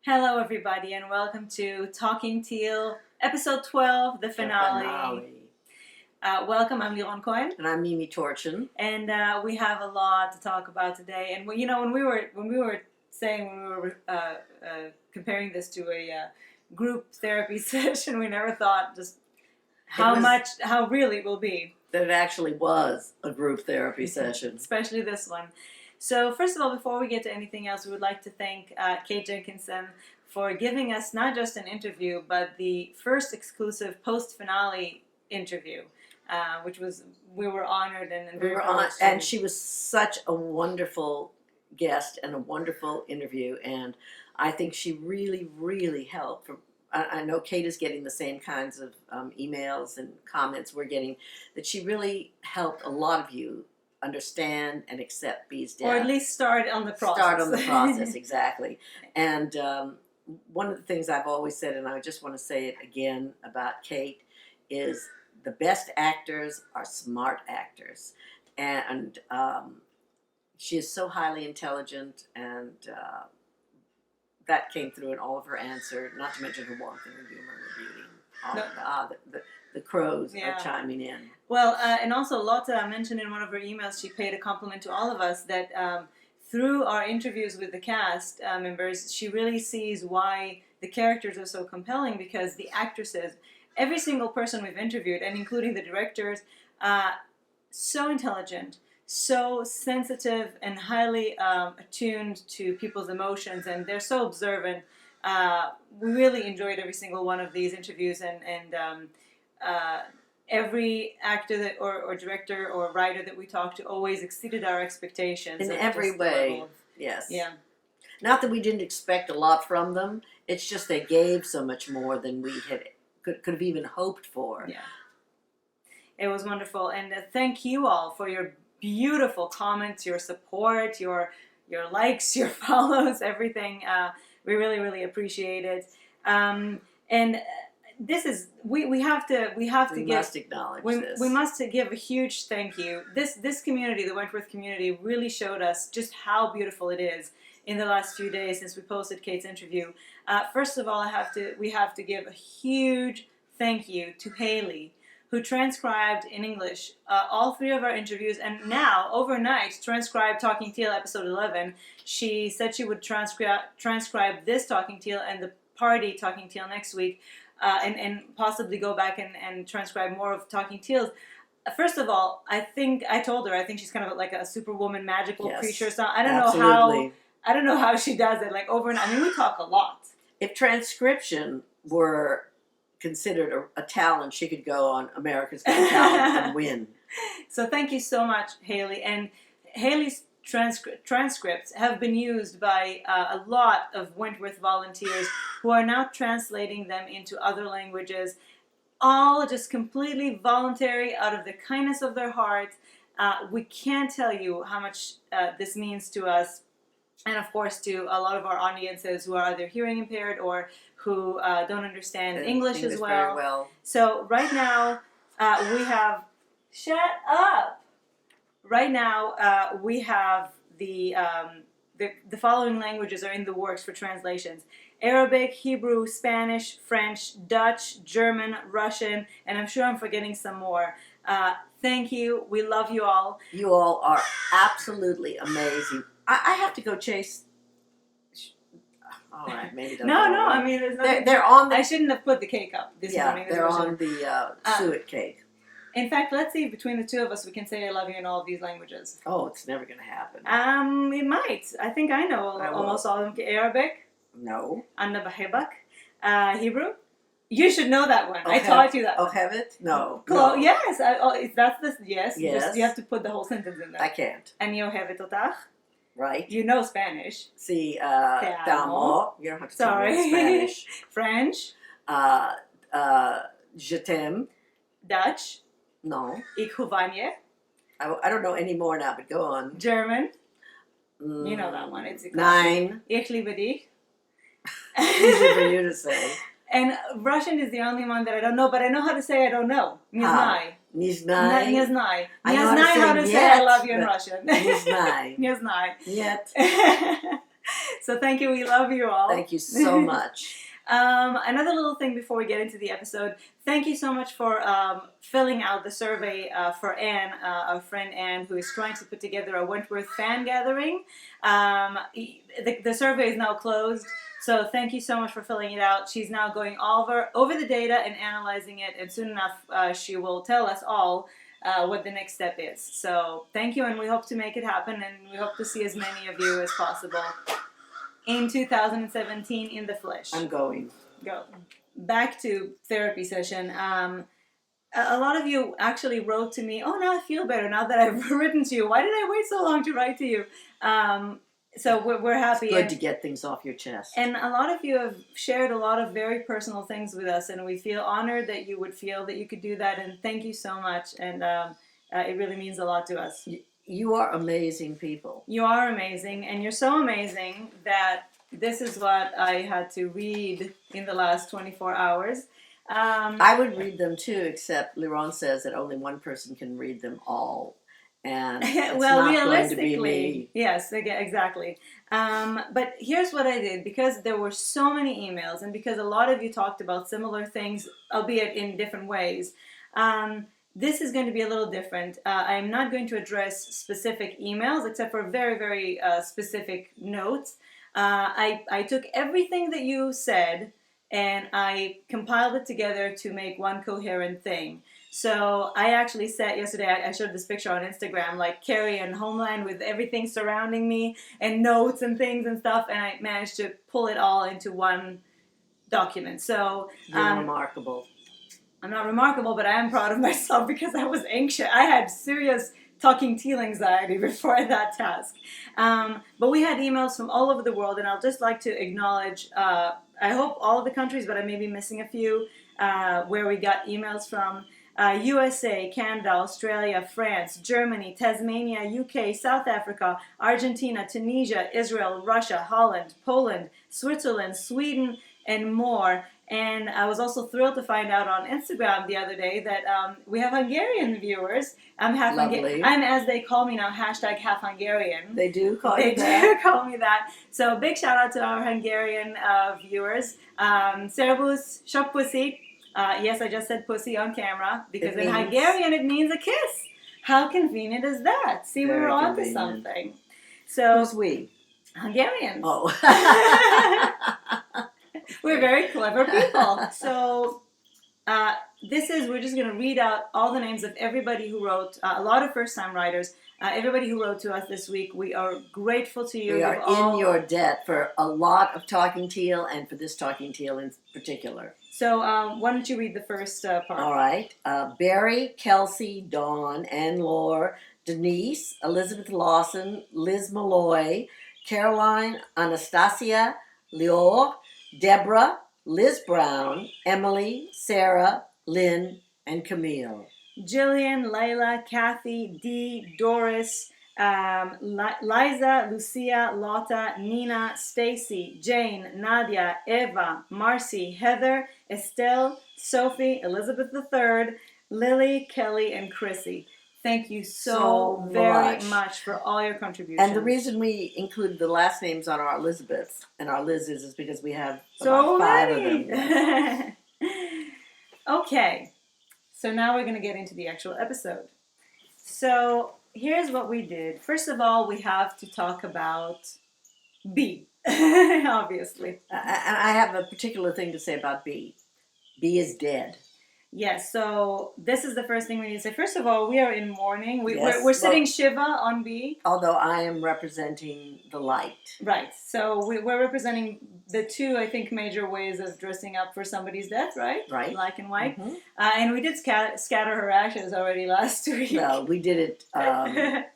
Hello, everybody, and welcome to Talking Teal, episode 12, the finale. Welcome, I'm Liron Cohen, and I'm Mimi Torchin, and we have a lot to talk about today. And when we were comparing this to a group therapy session, we never thought just how real it will be. That it actually was a group therapy session, especially this one. So first of all, before we get to anything else, we would like to thank Kate Jenkinson for giving us not just an interview, but the first exclusive post-finale interview, which we were honored and very honored. And she was such a wonderful guest and a wonderful interview, and I think she really, really helped. I know Kate is getting the same kinds of emails and comments we're getting, that she really helped a lot of you understand and accept B's death. Or at least start on the process. Start on the process, exactly. And one of the things I've always said, and I just want to say it again about Kate, is the best actors are smart actors. And she is so highly intelligent, and that came through in all of her answers, not to mention her warmth and her humor and her beauty. The crows are chiming in. Well, and also Lotta mentioned in one of her emails, she paid a compliment to all of us that through our interviews with the cast members, she really sees why the characters are so compelling, because the actresses, every single person we've interviewed, and including the directors, so intelligent, so sensitive, and highly attuned to people's emotions, and they're so observant. We really enjoyed every single one of these interviews, and every actor or director or writer that we talked to always exceeded our expectations. In every way, yes. Yeah. Not that we didn't expect a lot from them, it's just they gave so much more than we could have even hoped for. Yeah. It was wonderful, and thank you all for your beautiful comments, your support, your likes, your follows, everything. We really, really appreciate it. And this is we have to must acknowledge this. We must give a huge thank you. This community, the Wentworth community, really showed us just how beautiful it is in the last few days since we posted Kate's interview. First of all, we have to give a huge thank you to Haley, who transcribed in English all three of our interviews, and now overnight transcribed Talking Teal episode 11. She said she would transcribe this Talking Teal and the party Talking Teal next week. And possibly go back and transcribe more of Talking Teals. First of all, I think she's kind of like a superwoman, magical creature. So I don't know how she does it. Like overnight. I mean, we talk a lot. If transcription were considered a talent, she could go on America's Got Talent and win. So thank you so much, Haley. And Haley's transcripts have been used by a lot of Wentworth volunteers who are now translating them into other languages, all just completely voluntary out of the kindness of their heart. We can't tell you how much this means to us, and of course to a lot of our audiences who are either hearing impaired or who don't understand English as well. Very well. So right now we have... Shut up! Right now, we have the following languages are in the works for translations: Arabic, Hebrew, Spanish, French, Dutch, German, Russian, and I'm sure I'm forgetting some more. Thank you. We love you all. You all are absolutely amazing. I have to go chase... All right, maybe don't. No, I mean, there's nothing... They're on the... I shouldn't have put the cake up this morning. Yeah, they're on the suet cake. In fact, let's see if between the two of us we can say I love you in all of these languages. Oh, it's never going to happen. It might. I think I know almost all of them. Arabic? No. Anna bahibak. Hebrew? You should know that one. I taught you that one. Ohevet? No. No. Yes. That's the... Yes. Yes. You have to put the whole sentence in there. I can't. And ohevet otach? Right. You know Spanish. Si, te amo. You don't have to tell me in Spanish. French. Je t'aime. Dutch. No. Ik hou je. I don't know any more now, but go on. German. You know that one. It's Nine. Ich liebe dich. Easy for you to say. And Russian is the only one that I don't know, but I know how to say I don't know. Niznai. Niznai. Niznai. I know how to say I love you in Russian. Niznai. Niznai. Yet. So thank you. We love you all. Thank you so much. Another little thing before we get into the episode, thank you so much for filling out the survey for Anne, our friend Anne, who is trying to put together a Wentworth fan gathering. The survey is now closed, so thank you so much for filling it out. She's now going over the data and analyzing it, and soon enough she will tell us all what the next step is. So thank you, and we hope to make it happen, and we hope to see as many of you as possible in 2017 in the flesh. I'm going. Go back to therapy session. A lot of you actually wrote to me, oh, now I feel better now that I've written to you. Why did I wait so long to write to you? So we're happy. It's good to get things off your chest. And a lot of you have shared a lot of very personal things with us, and we feel honored that you would feel that you could do that, and thank you so much. And it really means a lot to us. You are amazing people. You are amazing, and you're so amazing that this is what I had to read in the last 24 hours. I would read them too, except Liron says that only one person can read them all. And it's well, not realistically, going to be me. Yes, exactly. But here's what I did, because there were so many emails, and because a lot of you talked about similar things, albeit in different ways. This is going to be a little different. I'm not going to address specific emails, except for very, very specific notes. I took everything that you said, and I compiled it together to make one coherent thing. So I actually said yesterday, I showed this picture on Instagram, like Carrie and Homeland with everything surrounding me and notes and things and stuff, and I managed to pull it all into one document. So You're remarkable. I'm not remarkable, but I am proud of myself because I was anxious. I had serious talking Teal anxiety before that task. But we had emails from all over the world, and I'll just like to acknowledge, I hope all of the countries, but I may be missing a few, where we got emails from. USA, Canada, Australia, France, Germany, Tasmania, UK, South Africa, Argentina, Tunisia, Israel, Russia, Holland, Poland, Switzerland, Sweden, and more. And I was also thrilled to find out on Instagram the other day that we have Hungarian viewers. I'm half Hungarian. I'm, as they call me now, hashtag half Hungarian. They do call you that? They do call me that. So big shout out to our Hungarian viewers. Servus, sok pussy. Yes, I just said pussy on camera, because in Hungarian it means a kiss. How convenient is that? See, we were on to something. So, who's we? Hungarians. Oh. We're very clever people. So we're just going to read out all the names of everybody who wrote, a lot of first-time writers, everybody who wrote to us this week. We are grateful to you. We are in your debt for a lot of Talking Teal, and for this Talking Teal in particular. So why don't you read the first part? All right. Barry, Kelsey, Dawn, Ann Lore, Denise, Elizabeth Lawson, Liz Malloy, Caroline, Anastasia, Lior, Deborah, Liz Brown, Emily, Sarah, Lynn, and Camille. Jillian, Layla, Kathy, Dee, Doris, Liza, Lucia, Lotta, Nina, Stacy, Jane, Nadia, Eva, Marcy, Heather, Estelle, Sophie, Elizabeth III, Lily, Kelly, and Chrissy. Thank you so very much for all your contributions. And the reason we included the last names on our Elizabeths and our Liz's is because we have about 5 of them. Okay, so now we're going to get into the actual episode. So here's what we did. First of all, we have to talk about B, obviously. And I have a particular thing to say about B. B is dead. Yes, so this is the first thing we need to say. First of all, we are in mourning. We're sitting Shiva on B. Although I am representing the light. Right, so we're representing the two, I think, major ways of dressing up for somebody's death, right? Right. Black and white. Mm-hmm. And we did scatter her ashes already last week. Well, we did it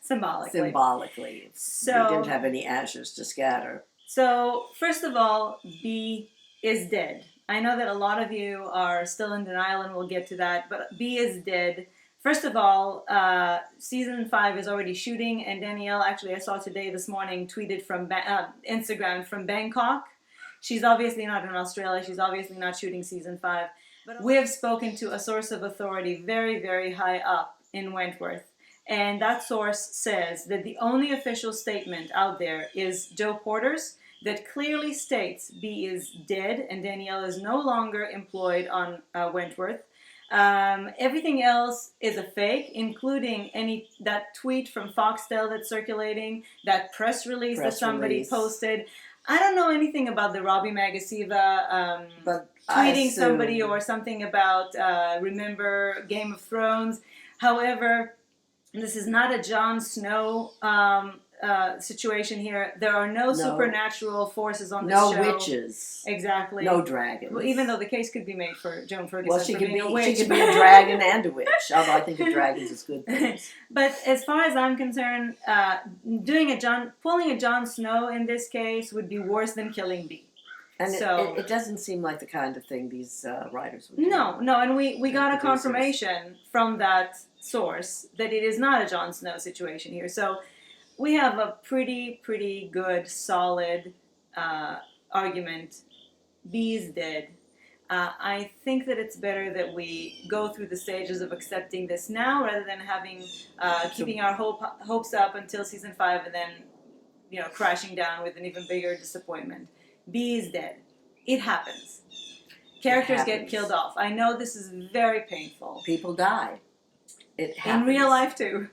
symbolically. So, we didn't have any ashes to scatter. So, first of all, B is dead. I know that a lot of you are still in denial, and we'll get to that, but B is dead. First of all, season 5 is already shooting, and Danielle, actually I saw this morning, tweeted from Instagram from Bangkok. She's obviously not in Australia. She's obviously not shooting season 5. But we have spoken to a source of authority very, very high up in Wentworth. And that source says that the only official statement out there is Joe Porter's, that clearly states B is dead and Danielle is no longer employed on Wentworth. Everything else is a fake, including that tweet from Foxtel that's circulating, that press release that somebody posted. I don't know anything about the Robbie Magasiva but tweeting somebody or something about remember Game of Thrones. However, this is not a Jon Snow situation here. There are no supernatural forces on this show. No witches. Exactly. No dragons. Well, even though the case could be made for Joan Ferguson. Well, she for could being be a witch. She could be a dragon and a witch. Although I think of dragons as good things. But as far as I'm concerned, pulling a Jon Snow in this case would be worse than killing Bee. And so, it doesn't seem like the kind of thing these writers would do. No, and we got a confirmation from that source that it is not a Jon Snow situation here. So we have a pretty good, solid argument. B is dead. I think that it's better that we go through the stages of accepting this now rather than keeping our hopes up until season 5 and then crashing down with an even bigger disappointment. B is dead. It happens. Characters get killed off. I know this is very painful. People die. It happens. In real life too.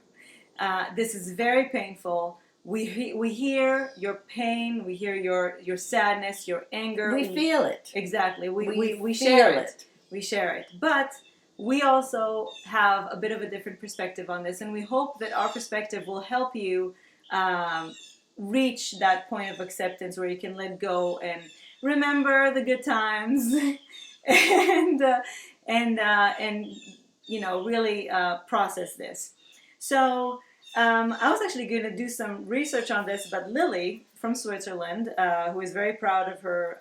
This is very painful. We hear your pain. We hear your sadness, your anger. We feel it. Exactly. We share it. We share it. But we also have a bit of a different perspective on this, and we hope that our perspective will help you reach that point of acceptance where you can let go and remember the good times and really process this. So I was actually going to do some research on this, but Lily from Switzerland, who is very proud of her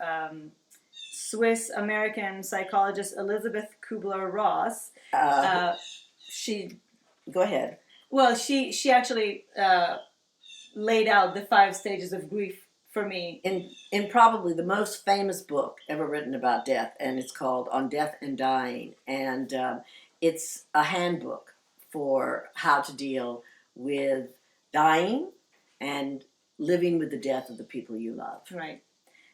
Swiss-American psychologist Elizabeth Kubler-Ross. Go ahead. Well, she actually laid out the 5 stages of grief for me. In probably the most famous book ever written about death, and it's called On Death and Dying. And it's a handbook for how to deal with dying and living with the death of the people you love. Right.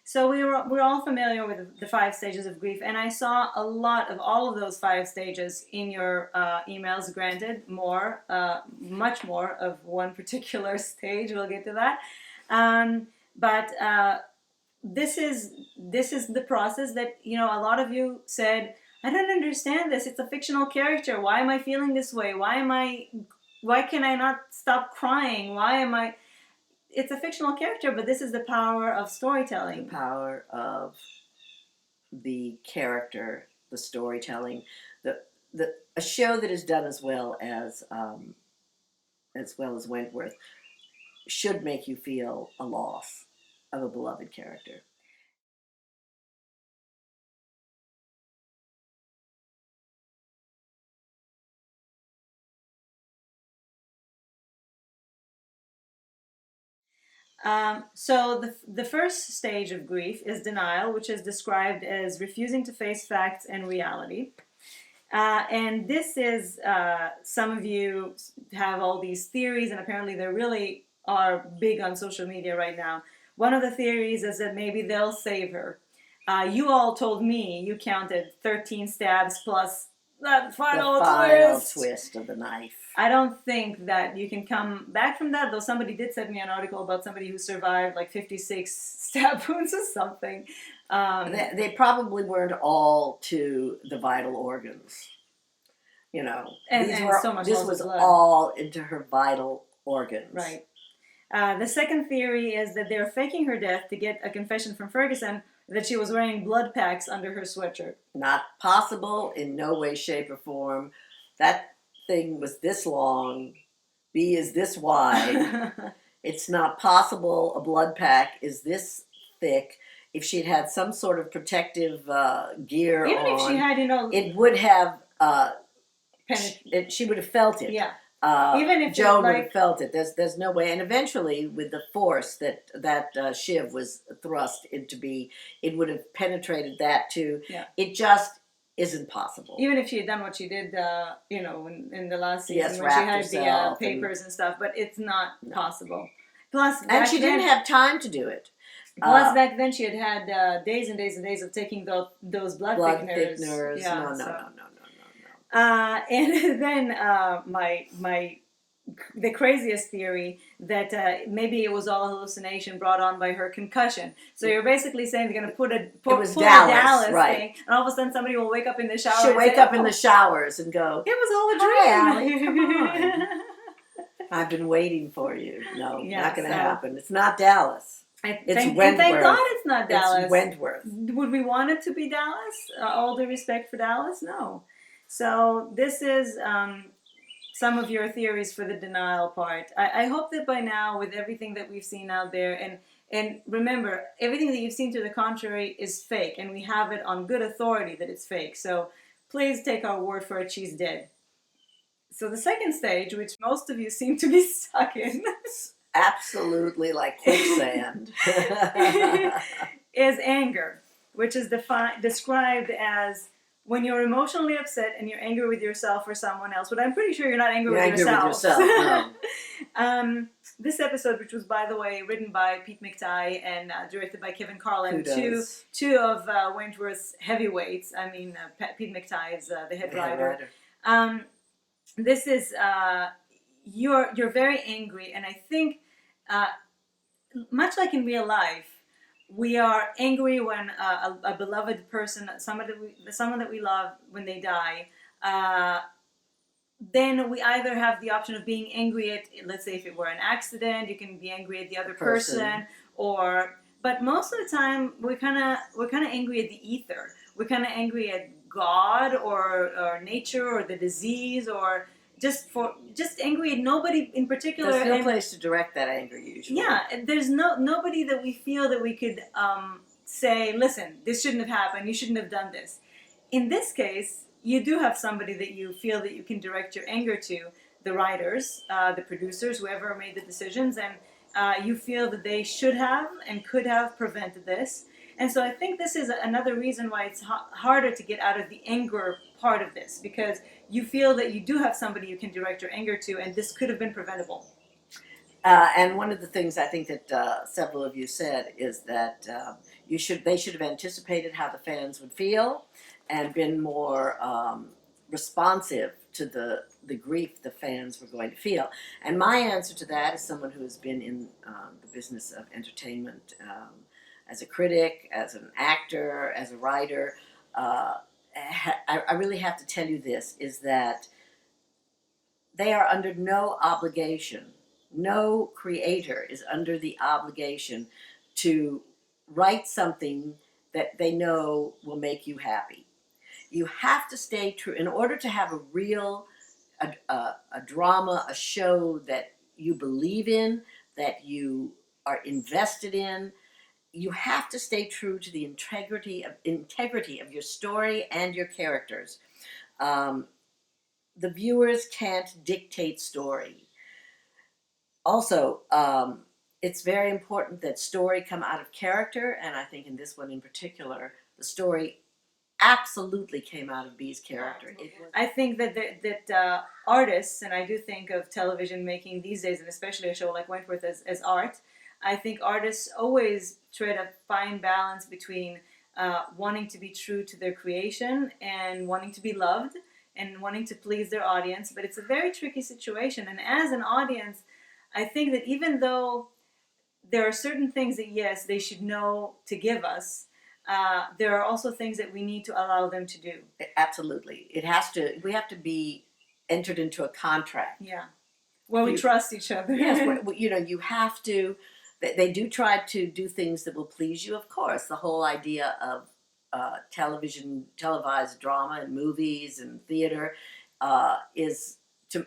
So we're all familiar with the 5 stages of grief, and I saw a lot of all of those 5 stages in your emails. Granted, much more of one particular stage. We'll get to that. But this is the process that a lot of you said, I don't understand this. It's a fictional character. Why am I feeling this way? Why can I not stop crying? It's a fictional character, but this is the power of storytelling. The power of the character, the storytelling, a show that is done as well as Wentworth should make you feel a loss of a beloved character. So the first stage of grief is denial, which is described as refusing to face facts and reality. And this is, some of you have all these theories, and apparently they really are big on social media right now. One of the theories is that maybe they'll save her. You all told me you counted 13 stabs plus that final twist of the knife. I don't think that you can come back from that, though somebody did send me an article about somebody who survived like 56 stab wounds or something. They probably weren't all to the vital organs. And so much this was all into her vital organs. Right. The second theory is that they're faking her death to get a confession from Ferguson that she was wearing blood packs under her sweatshirt. Not possible in no way, shape, or form. That thing was this long. B is this wide. It's not possible a blood pack is this thick. If she'd had some sort of protective gear Even on, if she had, it would have, she would have felt it. Yeah. Even if Joan would have felt it, there's no way. And eventually, with the force that shiv was thrust into B, it would have penetrated that too. Yeah. It just isn't possible. Even if she had done what she did, in the last season when she had the papers and stuff, but it's not possible. Plus, and she didn't have time to do it. Plus, back then she had days and days and days of taking those blood thickeners. thickeners. Yeah, No, no, so. no, no, no, no, no. And then my the craziest theory that maybe it was all hallucination brought on by her concussion. So you're basically saying they're going to pull a Dallas right. thing, and all of a sudden somebody will wake up in the shower. She'll and wake say, up in the showers and go, "It was all a "Hi, dream." Allie, come on. I've been waiting for you." No, Yeah, not going to so- happen. It's not Dallas. It's Thank Wentworth. God it's not Dallas. It's Wentworth. Would we want it to be Dallas? All due respect for Dallas, no. So this is some of your theories for the denial part. I hope that by now, with everything that we've seen out there, and remember, everything that you've seen to the contrary is fake, and we have it on good authority that it's fake. So please take our word for it, she's dead. So the second stage, which most of you seem to be stuck in, absolutely like quicksand, is anger, which is described as when you're emotionally upset and you're angry with yourself or someone else. But I'm pretty sure you're not angry with yourself. No. This episode, which was, by the way, written by Pete McTighe and directed by Kevin Carlin, two of Wentworth's heavyweights. I mean, Pete McTighe is the head writer. This is you're very angry, and I think much like in real life, we are angry when a beloved person, someone that we love, when they die. Then we either have the option of being angry at, let's say, if it were an accident, you can be angry at the other person, but most of the time we're kind of angry at the ether. We're kind of angry at God or nature or the disease, or just angry at nobody in particular. There's no place to direct that anger usually. Yeah, there's nobody that we feel that we could say, listen, this shouldn't have happened. You shouldn't have done this. In this case, you do have somebody that you feel that you can direct your anger to, the writers, the producers, whoever made the decisions, and you feel that they should have and could have prevented this. And so I think this is another reason why it's harder to get out of the anger part of this, because you feel that you do have somebody you can direct your anger to, and this could have been preventable. And one of the things I think that several of you said is that they should have anticipated how the fans would feel and been more responsive to the grief the fans were going to feel. And my answer to that, as someone who has been in the business of entertainment as a critic, as an actor, as a writer, I really have to tell you this, is that they are under no obligation. No creator is under the obligation to write something that they know will make you happy. You have to stay true. In order to have a real, a drama, a show that you believe in, that you are invested in, you have to stay true to the integrity of your story and your characters. The viewers can't dictate story. Also, it's very important that story come out of character, and I think in this one in particular, the story absolutely came out of Bee's character. I think that artists, and I do think of television making these days, and especially a show like Wentworth as art, I think artists always try to find balance between wanting to be true to their creation and wanting to be loved and wanting to please their audience, but it's a very tricky situation. And as an audience, I think that even though there are certain things that, yes, they should know to give us, there are also things that we need to allow them to do. Absolutely. We have to be entered into a contract. Yeah. Where we trust each other. Yes, you have to. They do try to do things that will please you, of course. The whole idea of televised drama and movies and theater is to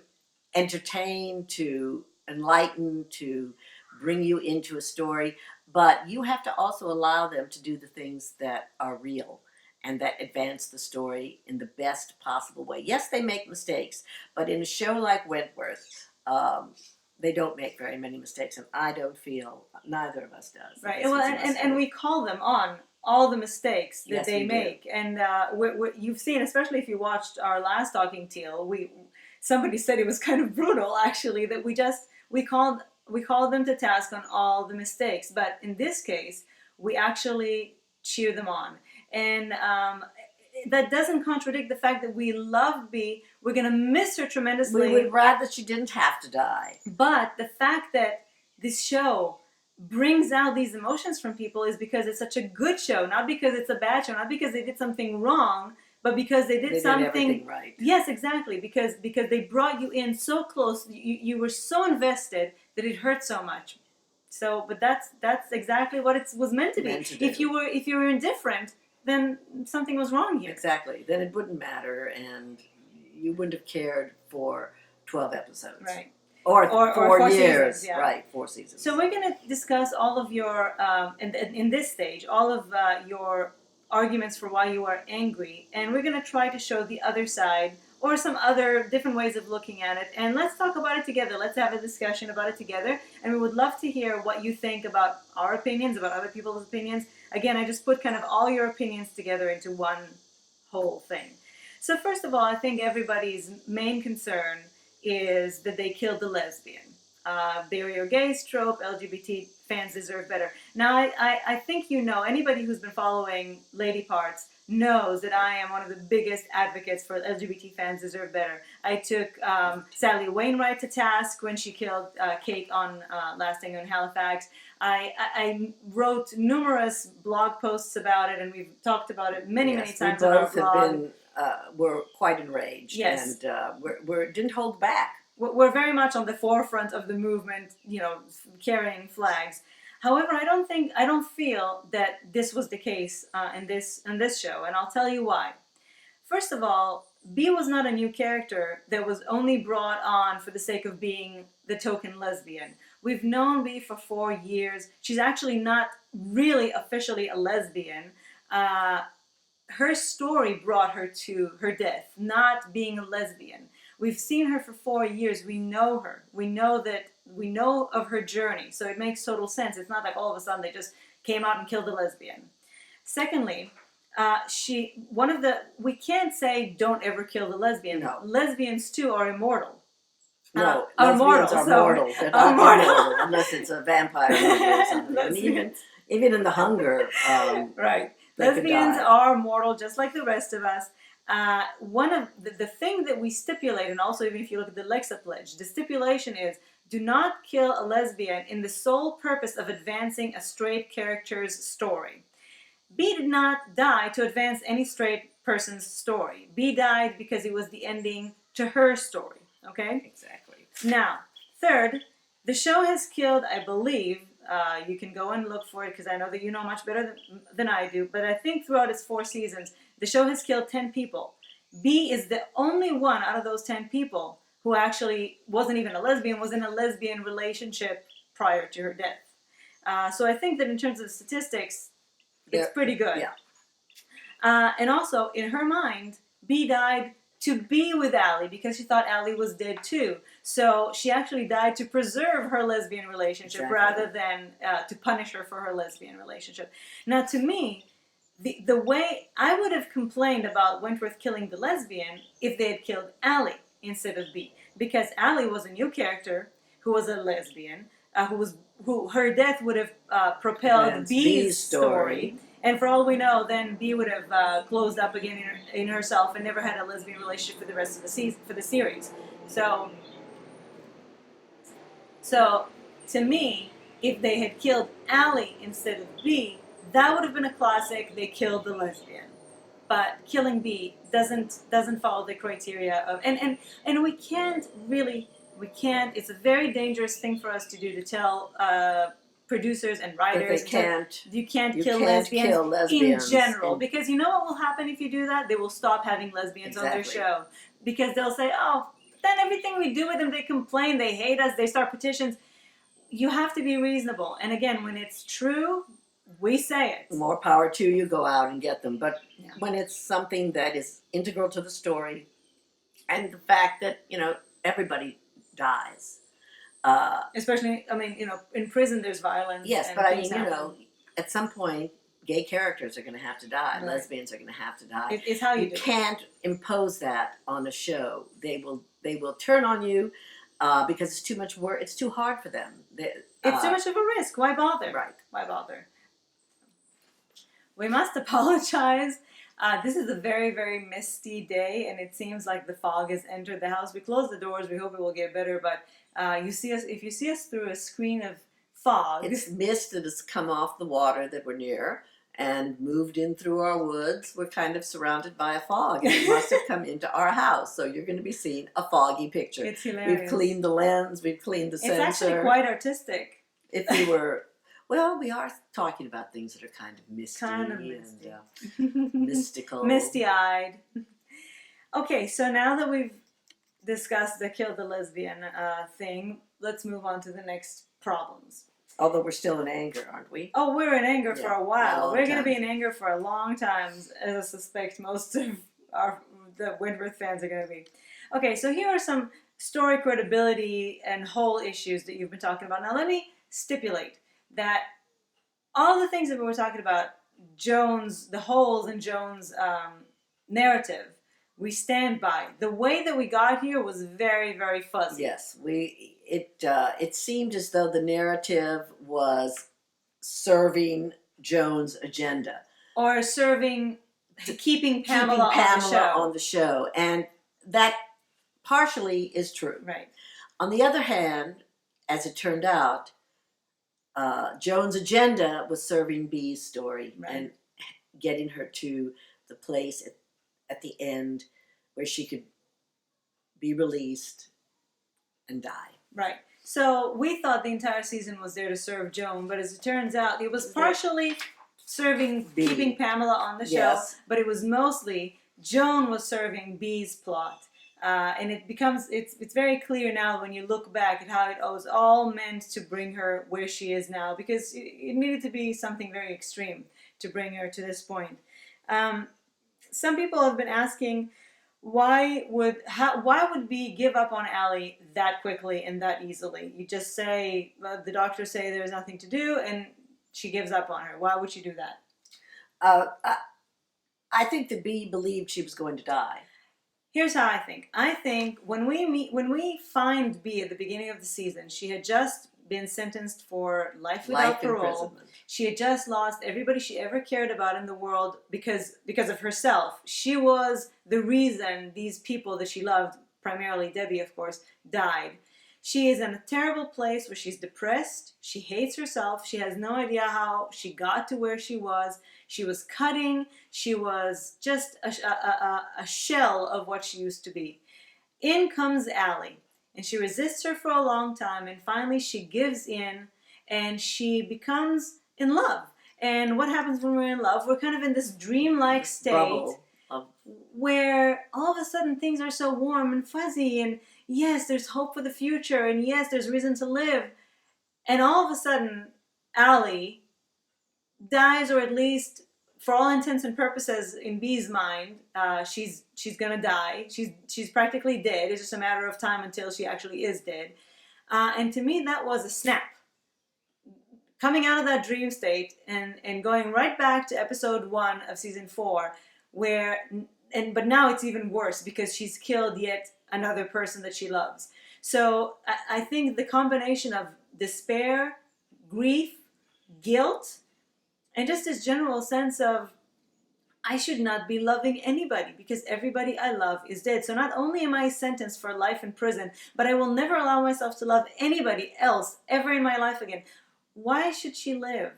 entertain, to enlighten, to bring you into a story. But you have to also allow them to do the things that are real and that advance the story in the best possible way. Yes, they make mistakes, but in a show like Wentworth, they don't make very many mistakes, and I don't feel neither of us does. Right. Well, and we call them on all the mistakes that they make, do. and you've seen, especially if you watched our last Talking Teal, somebody said it was kind of brutal, actually, that we called them to task on all the mistakes. But in this case, we actually cheer them on. And that doesn't contradict the fact that we love Bee. We're going to miss her tremendously. We would rather she didn't have to die. But the fact that this show brings out these emotions from people is because it's such a good show, not because it's a bad show, not because they did something wrong, but because they did something everything right. Yes, exactly. Because they brought you in so close, you were so invested that it hurt so much. So, but that's exactly what it was meant to be. If you were indifferent, then something was wrong here. Exactly. Then it wouldn't matter, and you wouldn't have cared for 12 episodes. Right. Or 4 years. Seasons, yeah. Right, 4 seasons. So we're going to discuss all of your, in this stage, all of your arguments for why you are angry, and we're going to try to show the other side or some other different ways of looking at it, and let's talk about it together. Let's have a discussion about it together, and we would love to hear what you think about our opinions, about other people's opinions. Again, I just put kind of all your opinions together into one whole thing. So first of all, I think everybody's main concern is that they killed the lesbian. Bury your gays trope, LGBT fans deserve better. Now, I think you know, anybody who's been following Lady Parts knows that I am one of the biggest advocates for LGBT fans deserve better. I took Sally Wainwright to task when she killed Kate on Last Thing in Halifax. I wrote numerous blog posts about it, and we've talked about it many times on our blog. We're quite enraged, yes. And we didn't hold back. We're very much on the forefront of the movement, you know, carrying flags. However, I don't feel that this was the case in this show, and I'll tell you why. First of all, Bee was not a new character that was only brought on for the sake of being the token lesbian. We've known Bee for 4 years. She's actually not really officially a lesbian. Her story brought her to her death, not being a lesbian. We've seen her for 4 years. We know her. We know of her journey. So it makes total sense. It's not like all of a sudden they just came out and killed a lesbian. Secondly, we can't say don't ever kill the lesbian. No. Lesbians too are immortal. No, lesbians are mortal. They're not immortal unless it's a vampire movie or something. And even in The Hunger, right. Lesbians are mortal just like the rest of us. One of the thing that we stipulate, and also even if you look at the Lexa Pledge, the stipulation is do not kill a lesbian in the sole purpose of advancing a straight character's story. Bee did not die to advance any straight person's story. Bee died because it was the ending to her story. Okay? Exactly. Now, third, the show has killed, I believe, you can go and look for it because I know that you know much better than I do, but I think throughout its 4 seasons, the show has killed 10 people. Bee is the only one out of those 10 people who actually wasn't even a lesbian, was in a lesbian relationship prior to her death. So I think that in terms of statistics, it's pretty good. Yeah. And also, in her mind, Bee died to be with Allie because she thought Allie was dead too. So she actually died to preserve her lesbian relationship rather than to punish her for her lesbian relationship. Now, to me, the way I would have complained about Wentworth killing the lesbian if they had killed Allie instead of Bee, because Allie was a new character who was a lesbian, who her death would have propelled Bee's story. And for all we know, then Bee would have closed up again in herself and never had a lesbian relationship for the rest of the season, for the series. So to me, if they had killed Allie instead of Bee, that would have been a classic. They killed the lesbian. But killing Bee doesn't follow the criteria of and we can't. It's a very dangerous thing for us to do, to tell producers and writers you can't kill lesbians in general, because you know what will happen if you do that? They will stop having lesbians on their show, because they'll say, oh, then everything we do with them, they complain, they hate us, they start petitions. You have to be reasonable, and again, when it's true, we say it. More power to you, go out and get them. But when it's something that is integral to the story, and the fact that, you know, everybody dies. Especially, I mean, you know, in prison there's violence. Yes, but I mean, you know, at some point, gay characters are going to have to die. Right. Lesbians are going to have to die. It's how you can't impose that on a show. They will turn on you because it's too much work. It's too hard for them. It's too much of a risk. Why bother? Right. Why bother? we must apologize. This is a very, very misty day, and it seems like the fog has entered the house. We closed the doors. We hope it will get better, but if you see us through a screen of fog, it's mist that has come off the water that we're near and moved in through our woods. We're kind of surrounded by a fog, and it must have come into our house. So you're going to be seeing a foggy picture. It's hilarious. We've cleaned the lens. We've cleaned the sensor. It's actually quite artistic. If we were, well, we are talking about things that are kind of misty, and mystical. Misty-eyed. Okay, so now that we've discussed the kill the lesbian thing, let's move on to the next problems. Although we're still in anger, aren't we? Oh, we're in anger for a while. We're going to be in time. anger for a long time, as I suspect most of the Wentworth fans are going to be. Okay, so here are some story credibility and whole issues that you've been talking about. Now, let me stipulate that all the things that we were talking about, the holes in Joan's narrative, we stand by. The way that we got here was very, very fuzzy. Yes, it seemed as though the narrative was serving Joan's agenda, or keeping Pamela on the show, and that partially is true. Right. On the other hand, as it turned out, Joan's agenda was serving Bee's story, right, and getting her to the place at the end where she could be released and die. Right. So we thought the entire season was there to serve Joan, but as it turns out, it was partially serving keeping Pamela on the show, yes, but it was mostly Joan was serving Bee's plot. And it's very clear now when you look back at how it was all meant to bring her where she is now, because it needed to be something very extreme to bring her to this point. Some people have been asking, why would Bee give up on Allie that quickly and that easily? You just say, the doctors say there's nothing to do, and she gives up on her. Why would she do that? I think that Bee believed she was going to die. Here's how I think. I think when we find Bee at the beginning of the season, she had just been sentenced for life without parole. She had just lost everybody she ever cared about in the world because of herself. She was the reason these people that she loved, primarily Debbie, of course, died. She is in a terrible place where she's depressed. She hates herself. She has no idea how she got to where she was. She was cutting. She was just a shell of what she used to be. In comes Allie, and she resists her for a long time, and finally she gives in, and she becomes in love. And what happens when we're in love? We're kind of in this dreamlike state where all of a sudden things are so warm and fuzzy, and yes, there's hope for the future, and yes, there's reason to live. And all of a sudden, Allie dies, or at least, for all intents and purposes, in Bee's mind, she's gonna die. She's practically dead. It's just a matter of time until she actually is dead. And to me, that was a snap. Coming out of that dream state and going right back to episode 1 of season 4, but now it's even worse because she's killed yet another person that she loves. So I think the combination of despair, grief, guilt, and just this general sense of, I should not be loving anybody because everybody I love is dead. So not only am I sentenced for life in prison, but I will never allow myself to love anybody else ever in my life again. Why should she live?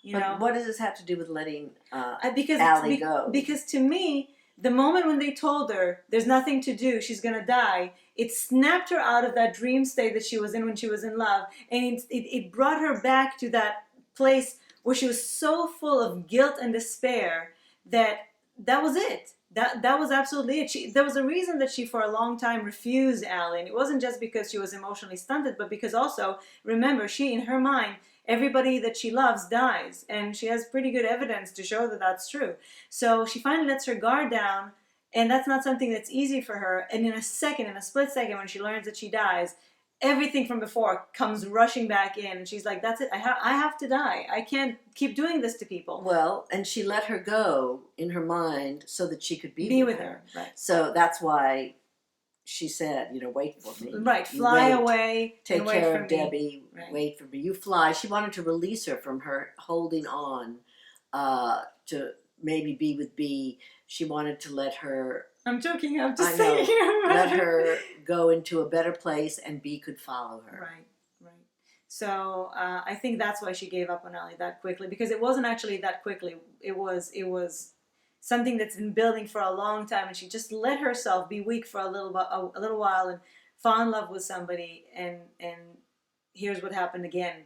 What does this have to do with letting Allie go? Because to me, the moment when they told her there's nothing to do, she's going to die, it snapped her out of that dream state that she was in when she was in love. And it brought her back to that place where she was so full of guilt and despair that was it. That was absolutely it. There was a reason that she for a long time refused Allie. And it wasn't just because she was emotionally stunted, but because also, remember, she, in her mind, everybody that she loves dies, and she has pretty good evidence to show that that's true. So she finally lets her guard down, and that's not something that's easy for her. And in a split second, when she learns that she dies, everything from before comes rushing back in, and she's like, that's it, I have to die. I can't keep doing this to people. Well, and she let her go in her mind so that she could be with her. Right. So that's why she said, wait for me. Right, fly away. Take care of me. Debbie, right. Wait for me. You fly. She wanted to release her from her holding on to maybe be with B. She wanted to let her. I'm joking. I'm just I know. saying. Let her go into a better place, and B could follow her. Right, right. So I think that's why she gave up on Ellie that quickly, because it wasn't actually that quickly. It was something that's been building for a long time, and she just let herself be weak for a little while and fall in love with somebody, and here's what happened again.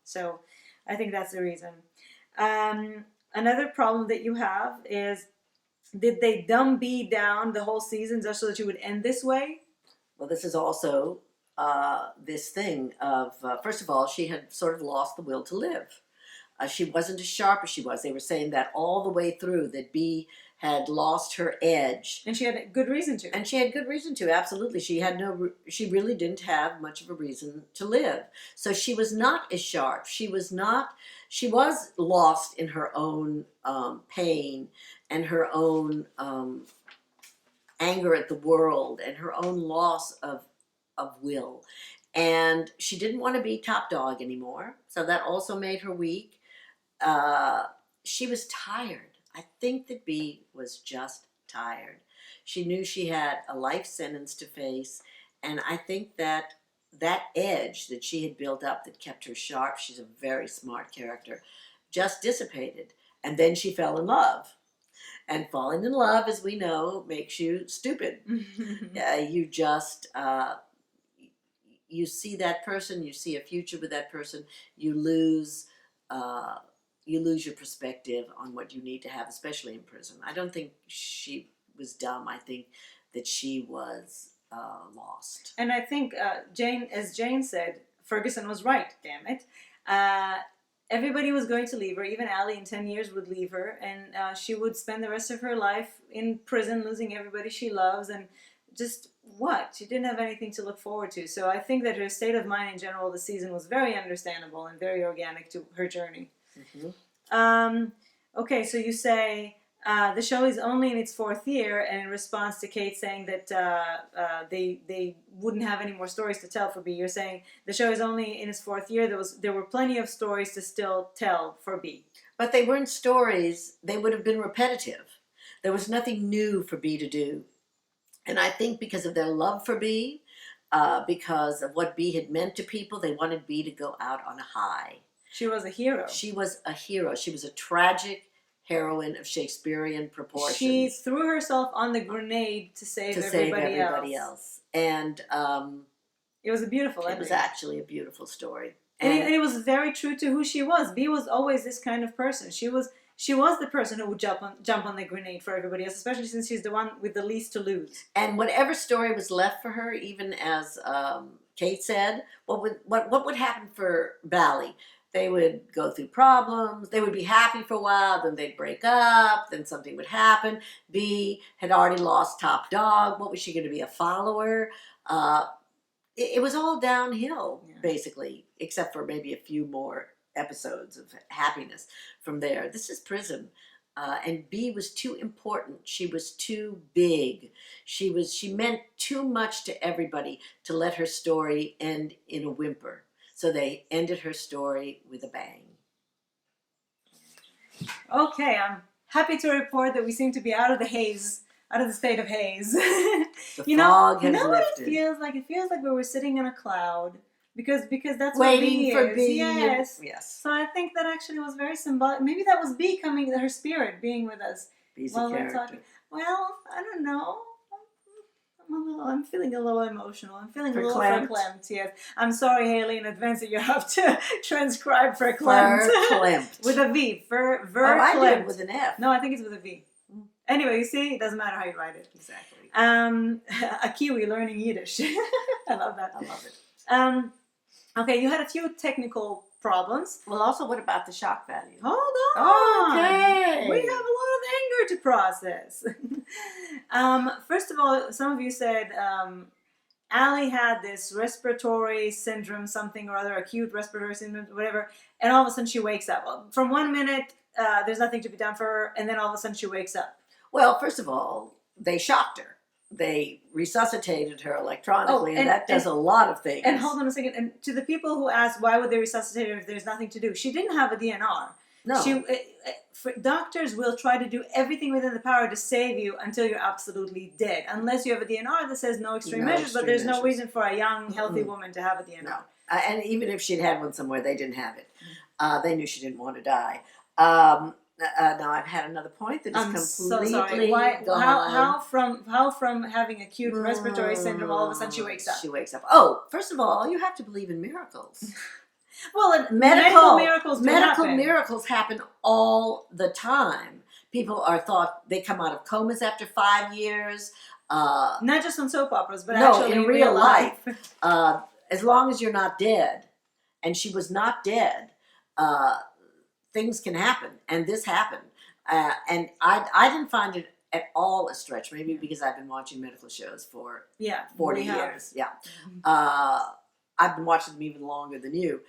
So I think that's the reason. Another problem that you have is, did they dumb B down the whole season just so that you would end this way? Well, this is also this thing of, first of all, she had sort of lost the will to live. She wasn't as sharp as she was. They were saying that all the way through, that B had lost her edge. And she had a good reason to. And she had good reason to, absolutely. She really didn't have much of a reason to live. So she was not as sharp. She was lost in her own pain and her own anger at the world and her own loss of will. And she didn't want to be top dog anymore. So that also made her weak. She was tired. I think that B was just tired. She knew she had a life sentence to face, and I think that edge that she had built up that kept her sharp, she's a very smart character, just dissipated. And then she fell in love. And falling in love, as we know, makes you stupid. You just, you see that person, you see a future with that person, you lose your perspective on what you need to have, especially in prison. I don't think she was dumb. I think that she was lost. And I think as Jane said, Ferguson was right, damn it. Everybody was going to leave her. Even Allie in 10 years would leave her, and she would spend the rest of her life in prison, losing everybody she loves, and just what? She didn't have anything to look forward to. So I think that her state of mind in general this season was very understandable and very organic to her journey. Mm-hmm. Okay, so you say the show is only in its 4th year, and in response to Kate saying that they wouldn't have any more stories to tell for B, you're saying the show is only in its 4th year. There were plenty of stories to still tell for B. But they weren't stories. They would have been repetitive. There was nothing new for B to do. And I think because of their love for B, because of what B had meant to people, they wanted B to go out on a high. She was a hero. She was a hero. She was a tragic heroine of Shakespearean proportions. She threw herself on the grenade to save everybody else. And it was a beautiful ending. It was actually a beautiful story. And it was very true to who she was. B was always this kind of person. She was the person who would jump on the grenade for everybody else, especially since she's the one with the least to lose. And whatever story was left for her, even as Kate said, what would happen for Bally? They would go through problems. They would be happy for a while, then they'd break up, then something would happen. B had already lost top dog. What was she going to be, a follower? It was all downhill, basically, except for maybe a few more episodes of happiness from there. This is prison. And B was too important. She was too big. She meant too much to everybody to let her story end in a whimper. So they ended her story with a bang. Okay, I'm happy to report that we seem to be out of the haze, out of the state of haze. The fog has lifted. What it feels like? It feels like we were sitting in a cloud. Because that's waiting what for B is. B. Yes. So I think that actually was very symbolic. Maybe that was B coming, her spirit being with us. B's while a character. we're talking. Well, I don't know. I'm feeling a little emotional. I'm feeling a little verklempt. Yes. I'm sorry, Haley, in advance that you have to transcribe verklempt. Verklempt. With a V. Verklempt. I did with an F. No, I think it's with a V. Anyway, you see, it doesn't matter how you write it. Exactly. A Kiwi learning Yiddish. I love that. I love it. Okay, you had a few technical problems. Well, also, what about the shock value? Hold on. Okay. We have a lot of anger to process. First of all, some of you said Allie had this respiratory syndrome, something or other, acute respiratory syndrome, whatever, and all of a sudden she wakes up. Well, from 1 minute, there's nothing to be done for her, and then all of a sudden she wakes up. Well, first of all, they shocked her. They resuscitated her electronically, and that does a lot of things. And hold on a second. And to the people who asked, why would they resuscitate her if there's nothing to do? She didn't have a DNR. No. Doctors will try to do everything within the power to save you until you're absolutely dead, unless you have a DNR that says no extreme measures. But there's no reason for a young, healthy woman to have a DNR. No, and even if she'd had one somewhere, they didn't have it. They knew she didn't want to die. Now I've had another point that is completely so sorry. Why? gone. How from having acute respiratory syndrome all of a sudden she wakes up? She wakes up. Oh, first of all, you have to believe in miracles. Well, medical miracles happen all the time. People are thought they come out of comas after 5 years. Not just on soap operas, but no, actually in real life. As long as you're not dead, and she was not dead, things can happen, and this happened. And I didn't find it at all a stretch. Maybe because I've been watching medical shows for 40 years. Yeah, I've been watching them even longer than you.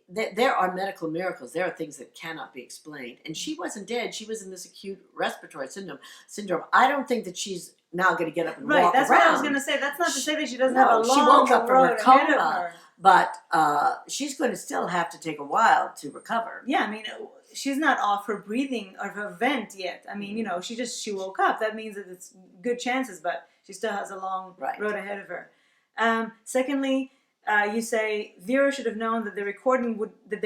There are medical miracles. There are things that cannot be explained. And she wasn't dead. She was in this acute respiratory syndrome. I don't think that she's now going to get up and walk around. Right, that's what I was going to say. That's not to say that she doesn't have a long she woke up from her road coma, ahead of her. but she's going to still have to take a while to recover. Yeah, I mean, she's not off her breathing or her vent yet. I mean, she woke up. That means that it's good chances, but she still has a long road ahead of her. Secondly, you say Vera should have known that the recording that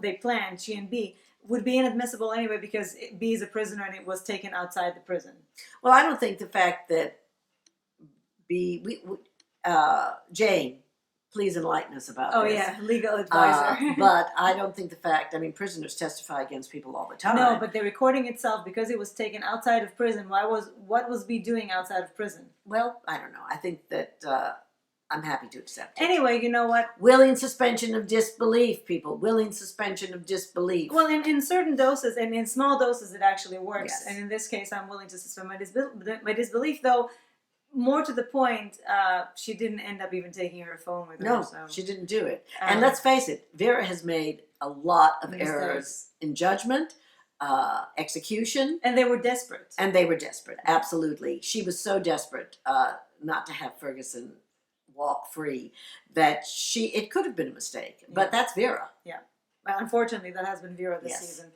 they planned, she and B, would be inadmissible anyway because B is a prisoner and it was taken outside the prison. Well, I don't think the fact that Jane, please enlighten us about this. Oh yeah, legal advisor. But I don't think the fact, prisoners testify against people all the time. No, but the recording itself, because it was taken outside of prison, what was B doing outside of prison? Well, I don't know. I think that I'm happy to accept it. Anyway, you know what? Willing suspension of disbelief, people. Willing suspension of disbelief. Well, in certain doses, and in small doses, it actually works. Yes. And in this case, I'm willing to suspend my disbelief, though. More to the point, she didn't end up even taking her phone with her. No, so. she didn't do it. And let's face it, Vera has made a lot of Mistakes. errors in judgment, execution. And they were desperate. Absolutely. She was so desperate not to have Ferguson walk free that it could have been a mistake. Yeah. But that's Vera. Yeah. Well, unfortunately, that has been Vera this season.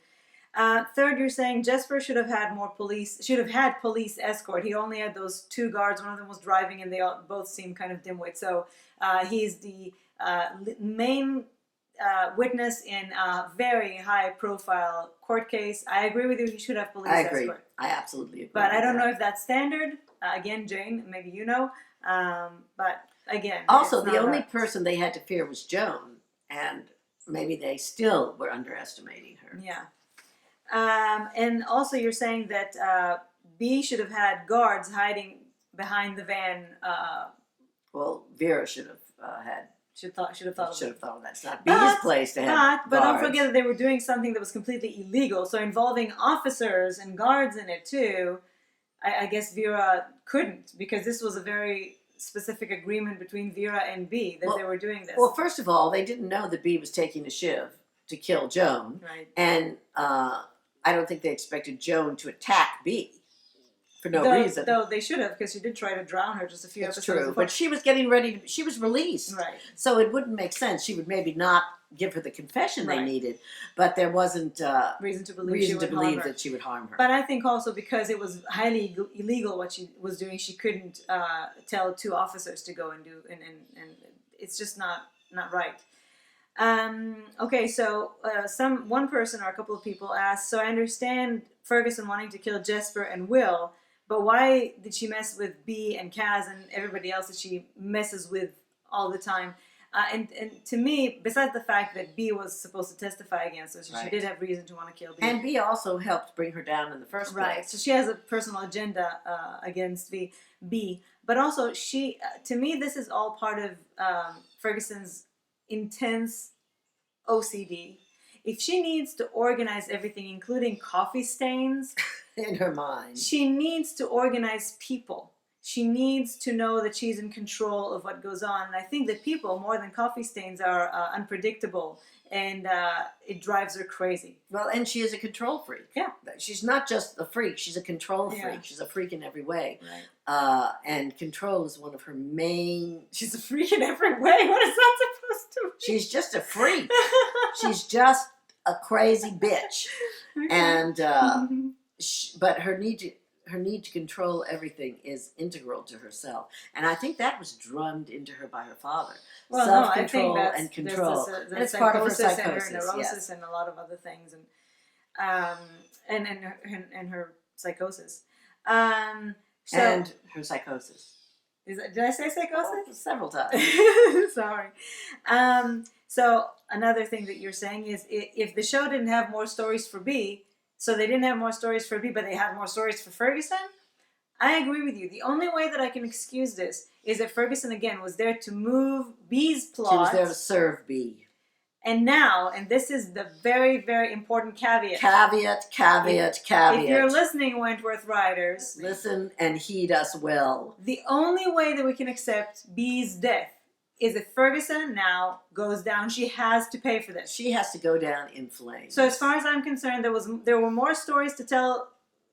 Third, you're saying Jesper should have had police escort. He only had those 2 guards. One of them was driving, and they both seemed kind of dimwit. So he's the main witness in a very high-profile court case. I agree with you. He should have police escort. I agree. I absolutely agree. But I don't know if that's standard. Again, Jane, maybe you know. But again, also the only person they had to fear was Joan, and maybe they still were underestimating her. Yeah. And also you're saying that B should have had guards hiding behind the van. Well, Vera should have had. Should have thought of that. It's not B's place to have But guards. don't forget that they were doing something that was completely illegal. So involving officers and guards in it too, I guess Vera couldn't, because this was a very specific agreement between Vera and B that they were doing this. Well, first of all, they didn't know that B was taking a shiv to kill Joan. Right. And I don't think they expected Joan to attack B for no reason. Though they should have, because she did try to drown her just a few episodes before. But she was getting ready she was released. Right. So it wouldn't make sense. She would maybe not give her the confession they needed, but there wasn't reason to believe that she would harm her. But I think also because it was highly illegal what she was doing, she couldn't tell 2 officers to go and do, and it's just not right. Okay, so one person or a couple of people asked, so I understand Ferguson wanting to kill Jesper and Will, but why did she mess with B and Kaz and everybody else that she messes with all the time? And to me, besides the fact that B was supposed to testify against her, so she did have reason to want to kill B. And B also helped bring her down in the first place. Right, so she has a personal agenda against B. But also, to me, this is all part of Ferguson's intense OCD. If she needs to organize everything, including coffee stains, in her mind, she needs to organize people. She needs to know that she's in control of what goes on. And I think that people, more than coffee stains, are unpredictable, and it drives her crazy. Well, and she is a control freak. Yeah. She's not just a freak, she's a control freak. Yeah. She's a freak in every way. Right. And control is one of her main... She's a freak in every way? What is that supposed to mean? She's just a freak. She's just a crazy bitch, and but her need to control everything is integral to herself, and I think that was drummed into her by her father. Well, no, I think Self-control that's and control, there's and it's part of her psychosis and her psychosis. neurosis Yes, and a lot of other things, um, and her psychosis. So and her psychosis. did I say psychosis? Oh, several times. Sorry. So another thing that you're saying is if the show didn't have more stories for B, so they didn't have more stories for B, but they had more stories for Ferguson. I agree with you. The only way that I can excuse this is that Ferguson again was there to move B's plot. She was there to serve B. And now, and this is the very, very important caveat. Caveat. If you're listening, Wentworth writers, listen and heed us well. The only way that we can accept B's death is if Ferguson now goes down. She has to pay for this. She has to go down in flames. So as far as I'm concerned, there were more stories to tell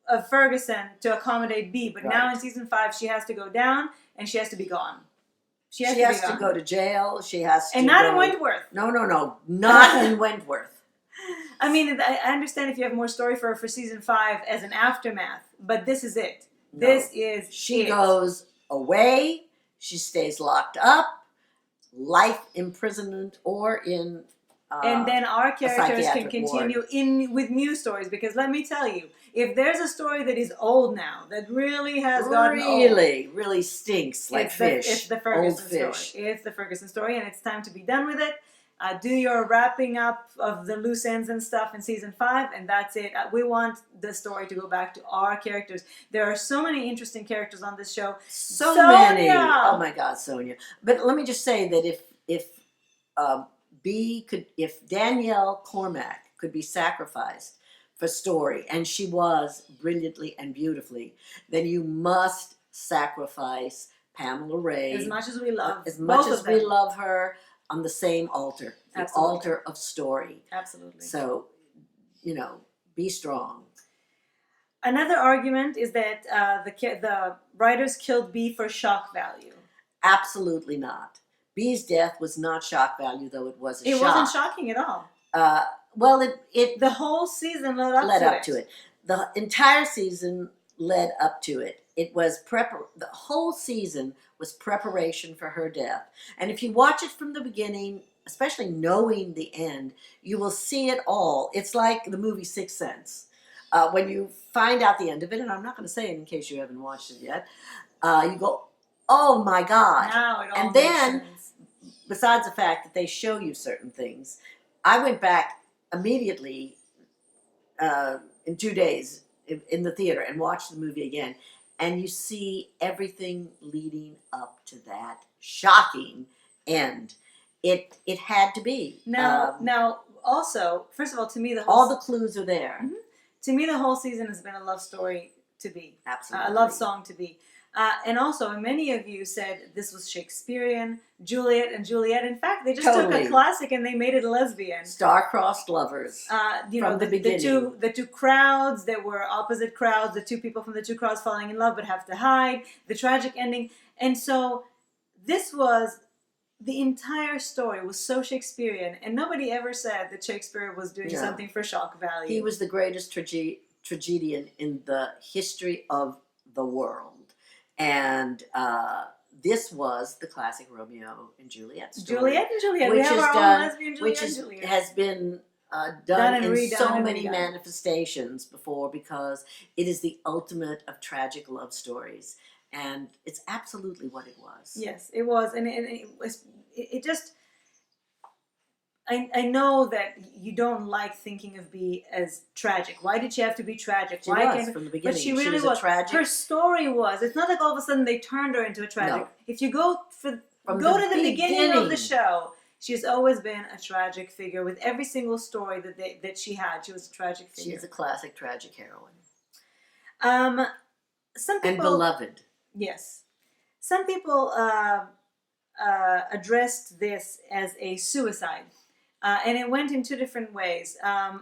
of Ferguson to accommodate B, but now in season 5, she has to go down and she has to be gone. She has to go to jail. She has to, and not in Wentworth. No, not in Wentworth. I mean, I understand if you have more story for her for season 5 as an aftermath, but this is it. No. This is She it. goes away. She stays locked up, life imprisonment, or in. And then our characters can continue ward. with new stories, because let me tell you, if there's a story that is old now, that really has gotten old, really stinks like fish. It's the Ferguson story. It's the Ferguson story, and it's time to be done with it. Do your wrapping up of the loose ends and stuff in season 5, and that's it. We want the story to go back to our characters. There are so many interesting characters on this show. So many. Oh my God, Sonia. But let me just say that if Danielle Cormack could be sacrificed for story, and she was brilliantly and beautifully, then you must sacrifice Pamela Ray. As much as we love we love her, on the same altar, the altar of story. Absolutely. So, be strong. Another argument is that the writers killed B for shock value. Absolutely not. B's death was not shock value, though it was a shock. It wasn't shocking at all. Well, the whole season led up to it. The entire season led up to it. It was the whole season was preparation for her death. And if you watch it from the beginning, especially knowing the end, you will see it all. It's like the movie Sixth Sense. When you find out the end of it, and I'm not going to say it in case you haven't watched it yet, you go, oh my God. Now it all and makes then, sense. Besides the fact that they show you certain things, I went back immediately in 2 days in the theater and watched the movie again. And you see everything leading up to that shocking end. It had to be. Now, also, first of all, to me, all the clues are there. Mm-hmm. To me, the whole season has been a love story to be. Absolutely. A love song to be. And also, many of you said this was Shakespearean, Juliet and Juliet. In fact, they just took a classic and they made it lesbian. Star-crossed lovers. From the beginning. The two crowds that were opposite crowds, the two people from the two crowds falling in love but have to hide, the tragic ending. And so the entire story was so Shakespearean, and nobody ever said that Shakespeare was doing something for shock value. He was the greatest tragedian in the history of the world. And this was the classic Romeo and Juliet story. Juliet and Juliet. Which we have our own lesbian Juliet and Juliet. Has been done in so many manifestations before, because it is the ultimate of tragic love stories. And it's absolutely what it was. Yes, it was. And it just... I know that you don't like thinking of B as tragic. Why did she have to be tragic? She was from the beginning. But she really was. Tragic. Her story was. It's not like all of a sudden they turned her into a tragic. No. If you go to the beginning of the show, she's always been a tragic figure. With every single story that she had, she was a tragic figure. She's a classic tragic heroine. Some people, and beloved. Yes. Some people addressed this as a suicide. And it went in two different ways.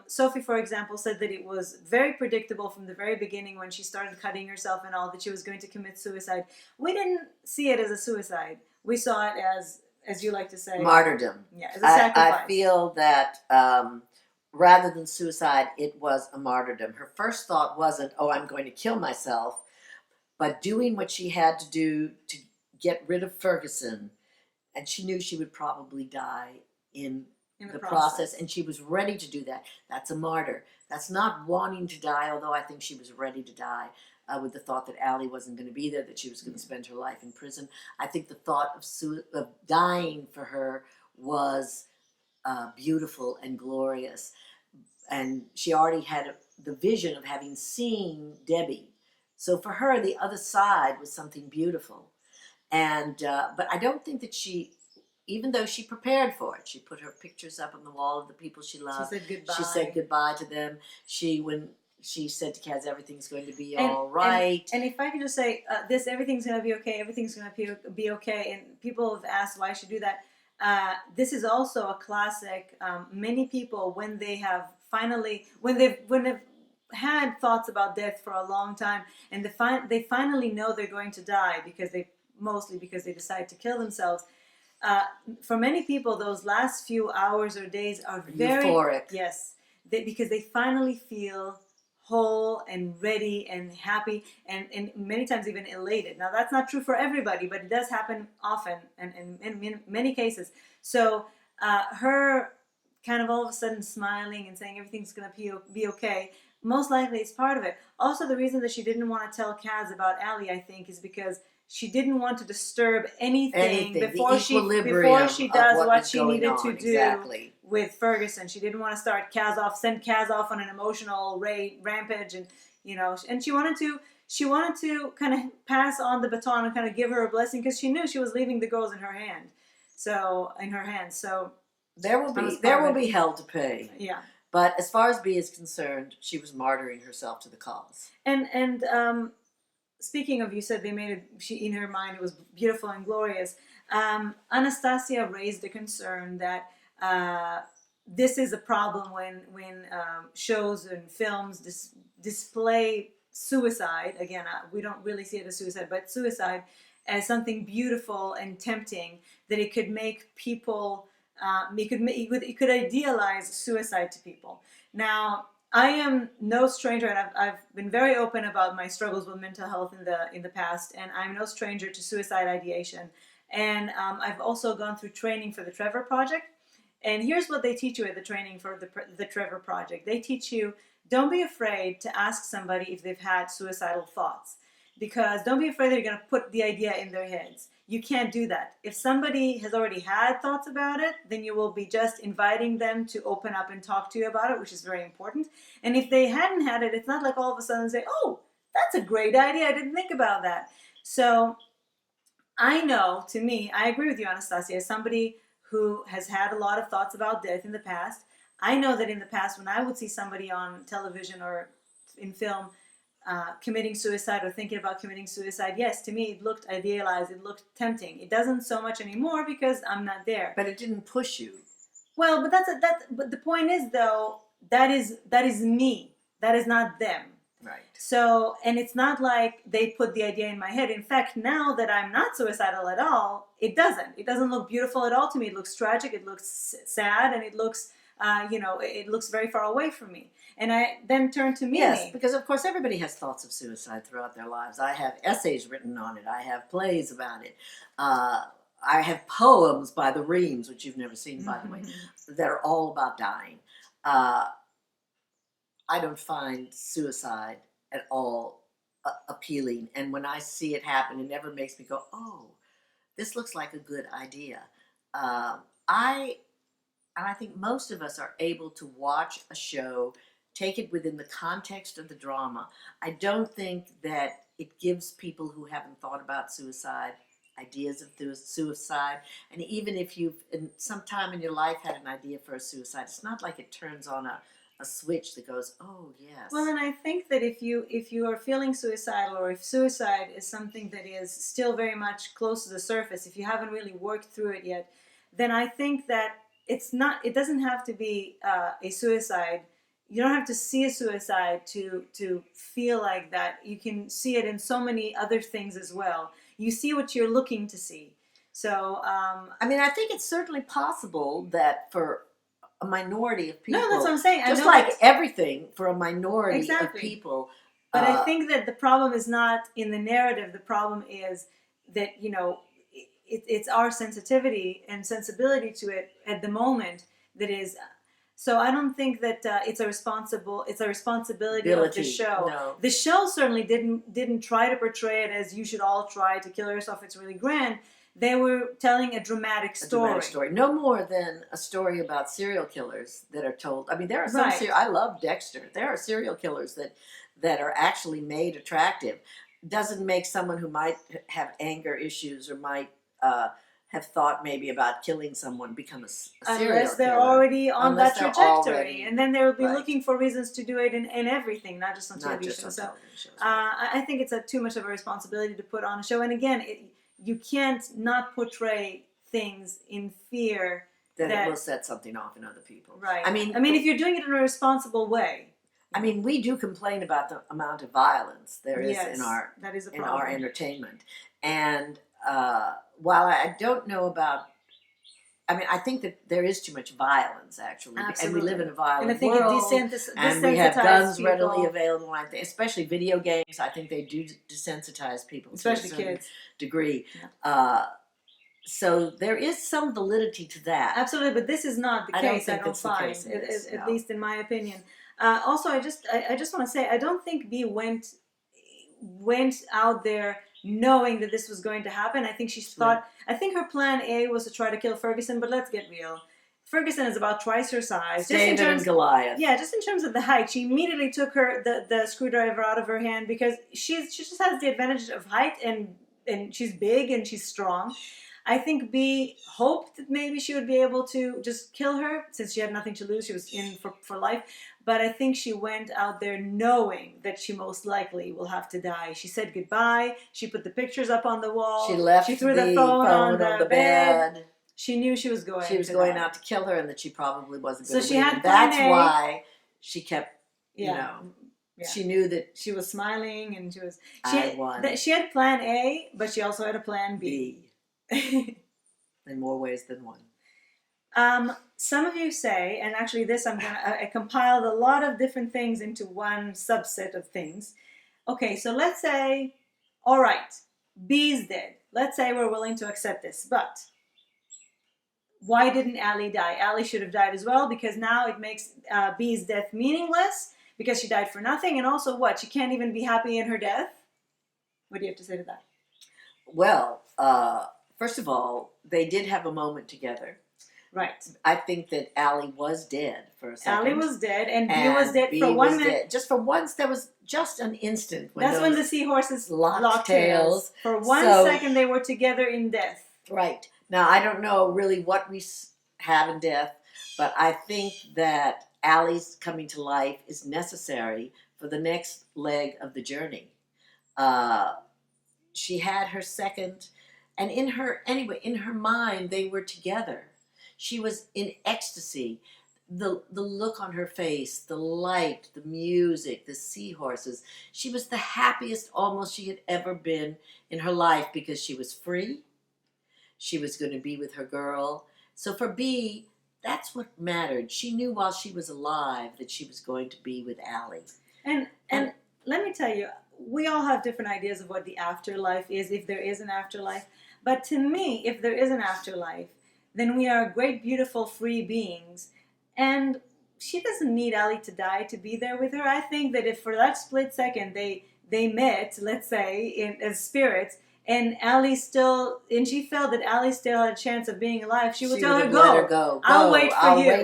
Sophie, for example, said that it was very predictable from the very beginning when she started cutting herself and all, that she was going to commit suicide. We didn't see it as a suicide. We saw it as you like to say, martyrdom. Yeah, as a sacrifice. I feel that rather than suicide, it was a martyrdom. Her first thought wasn't, oh, I'm going to kill myself, but doing what she had to do to get rid of Ferguson, and she knew she would probably die in the process, and she was ready to do that. That's a martyr. That's not wanting to die, although I think she was ready to die with the thought that Allie wasn't going to be there, that she was going to spend her life in prison. I think the thought of dying for her was beautiful and glorious. And she already had the vision of having seen Debbie. So for her, the other side was something beautiful. And but I don't think that she, even though she prepared for it, she put her pictures up on the wall of the people she loved. She said goodbye. She said goodbye to them. When she said to Kaz, everything's going to be all right. And if I can just say this, everything's going to be okay. Everything's going to be okay. And people have asked why I should do that. This is also a classic. Many people, when they have when they've had thoughts about death for a long time, and they finally know they're going to die because they decide to kill themselves. For many people, those last few hours or days are very euphoric. Yes, because they finally feel whole and ready and happy, and many times even elated. Now that's not true for everybody, but it does happen often and in many cases. So her kind of all of a sudden smiling and saying everything's going to be okay, most likely it's part of it. Also, the reason that she didn't want to tell Kaz about Allie, I think, is because she didn't want to disturb anything before she does what she needed to do with Ferguson. She didn't want to send Kaz off on an emotional rampage, and and she wanted to kind of pass on the baton and kind of give her a blessing, because she knew she was leaving the girls in her hands. So there will be hell to pay. Yeah. But as far as B is concerned, she was martyring herself to the cause. And speaking of, you said they made it. In her mind, it was beautiful and glorious. Anastasia raised the concern that this is a problem when shows and films display suicide. Again, we don't really see it as suicide, but suicide as something beautiful and tempting, that it could make people. It could idealize suicide to people. Now, I am no stranger, and I've been very open about my struggles with mental health in the past, and I'm no stranger to suicide ideation. And I've also gone through training for the Trevor Project. And here's what they teach you at the training for the Trevor Project. They teach you, don't be afraid to ask somebody if they've had suicidal thoughts, because don't be afraid that you're going to put the idea in their heads. You can't do that. If somebody has already had thoughts about it, then you will be just inviting them to open up and talk to you about it, which is very important. And if they hadn't had it, it's not like all of a sudden say, oh, that's a great idea, I didn't think about that. So I know, to me, I agree with you, Anastasia, as somebody who has had a lot of thoughts about death in the past. I know that in the past, when I would see somebody on television or in film committing suicide or thinking about committing suicide, yes, to me it looked idealized, it looked tempting. It doesn't so much anymore because I'm not there. But it didn't push you. Well, but but the point is, though, that is me. That is not them. Right. So, and it's not like they put the idea in my head. In fact, now that I'm not suicidal at all, it doesn't look beautiful at all to me. It looks tragic, it looks sad, and it looks it looks very far away from me. And I then turn to Mimi. Yes, because of course everybody has thoughts of suicide throughout their lives. I have essays written on it. I have plays about it. I have poems by the Reams, which you've never seen, by the way, that are all about dying. I don't find suicide at all appealing. And when I see it happen, it never makes me go, oh, this looks like a good idea. I think most of us are able to watch a show, take it within the context of the drama. I don't think that it gives people who haven't thought about suicide ideas of suicide. And even if you've in some time in your life had an idea for a suicide, it's not like it turns on a switch that goes, oh yes. Well, and I think that if you are feeling suicidal, or if suicide is something that is still very much close to the surface, if you haven't really worked through it yet, then I think that it doesn't have to be a suicide. You don't have to see a suicide to feel like that. You can see it in so many other things as well. You see what you're looking to see. So, I mean, I think it's certainly possible that for a minority of people. No, that's what I'm saying. Just I know like that's, everything for a minority exactly. of people. But I think that the problem is not in the narrative. The problem is that, it's our sensitivity and sensibility to it at the moment that is. So I don't think that it's a responsibility of the show. No. The show certainly didn't try to portray it as you should all try to kill yourself. It's really grand. They were telling a dramatic story. No more than a story about serial killers that are told. I mean, there are some. Right. I love Dexter. There are serial killers that are actually made attractive. Doesn't make someone who might have anger issues or might have thought maybe about killing someone become a serial killer. Unless they're already on that trajectory. And then they will be right. looking for reasons to do it in everything, not just on television. Television shows. Right. I think it's too much of a responsibility to put on a show. And again, you can't not portray things in fear that it will set something off in other people. Right. I mean, if you're doing it in a responsible way. I mean, we do complain about the amount of violence there is yes, in our that is a in problem. our entertainment. And while I don't know about, I mean, I think that there is too much violence actually, Absolutely. And we live in a violent and I think world, and we have guns readily available. I think, especially video games. I think they do desensitize people, especially to a certain kids degree. Yeah. So there is some validity to that. Absolutely, but this is not the case. I don't find, at least in my opinion. Also, I just want to say I don't think B went out there knowing that this was going to happen. I think she thought. I think her plan A was to try to kill Ferguson, but let's get real. Ferguson is about twice her size. David and Goliath. Yeah, just in terms of the height, she immediately took the screwdriver out of her hand because she just has the advantage of height and she's big and she's strong. I think B hoped that maybe she would be able to just kill her since she had nothing to lose. She was in for life. But I think she went out there knowing that she most likely will have to die. She said goodbye. She put the pictures up on the wall. She left. She threw the phone on the bed. She knew she was going. She was going out to kill her, and that she probably wasn't. So she had. That's why she kept. Yeah. She knew that she was smiling, and she was. She had plan A, but she also had a plan B. In more ways than one. Some of you say, and actually I compiled a lot of different things into one subset of things. Okay, so let's say, all right, B's dead. Let's say we're willing to accept this, but why didn't Allie die? Allie should have died as well because now it makes B's death meaningless because she died for nothing, and also what? She can't even be happy in her death? What do you have to say to that? Well, first of all, they did have a moment together. Right. I think that Allie was dead for a second. Allie was dead, and B was dead for 1 minute. Just for once, there was just an instant. That's when the seahorses locked tails. For 1 second, they were together in death. Right. Now, I don't know really what we have in death, but I think that Allie's coming to life is necessary for the next leg of the journey. She had her second, and in her mind, they were together. She was in ecstasy. The look on her face, the light, the music, the seahorses. She was the happiest almost she had ever been in her life because she was free. She was going to be with her girl. So for B, that's what mattered. She knew while she was alive that she was going to be with Allie. And let me tell you, we all have different ideas of what the afterlife is, if there is an afterlife. But to me, if there is an afterlife, then we are great, beautiful, free beings. And she doesn't need Allie to die to be there with her. I think that if for that split second they met, let's say, as spirits, and she felt that Allie still had a chance of being alive, she would tell her, let her go. I'll wait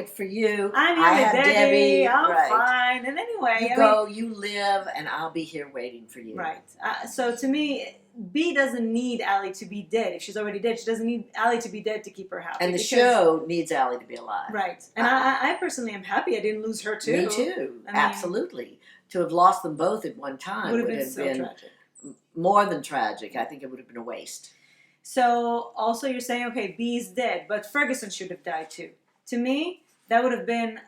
for you. I'm here with Debbie. I'm fine. And anyway, you live, and I'll be here waiting for you. Right. So to me, B doesn't need Allie to be dead. If she's already dead, she doesn't need Allie to be dead to keep her happy. And the show needs Allie to be alive. Right. And I personally am happy I didn't lose her too. Me too. Absolutely. To have lost them both at one time would have been tragic. More than tragic. I think it would have been a waste. So also you're saying, okay, B's dead, but Ferguson should have died too. To me, that would have been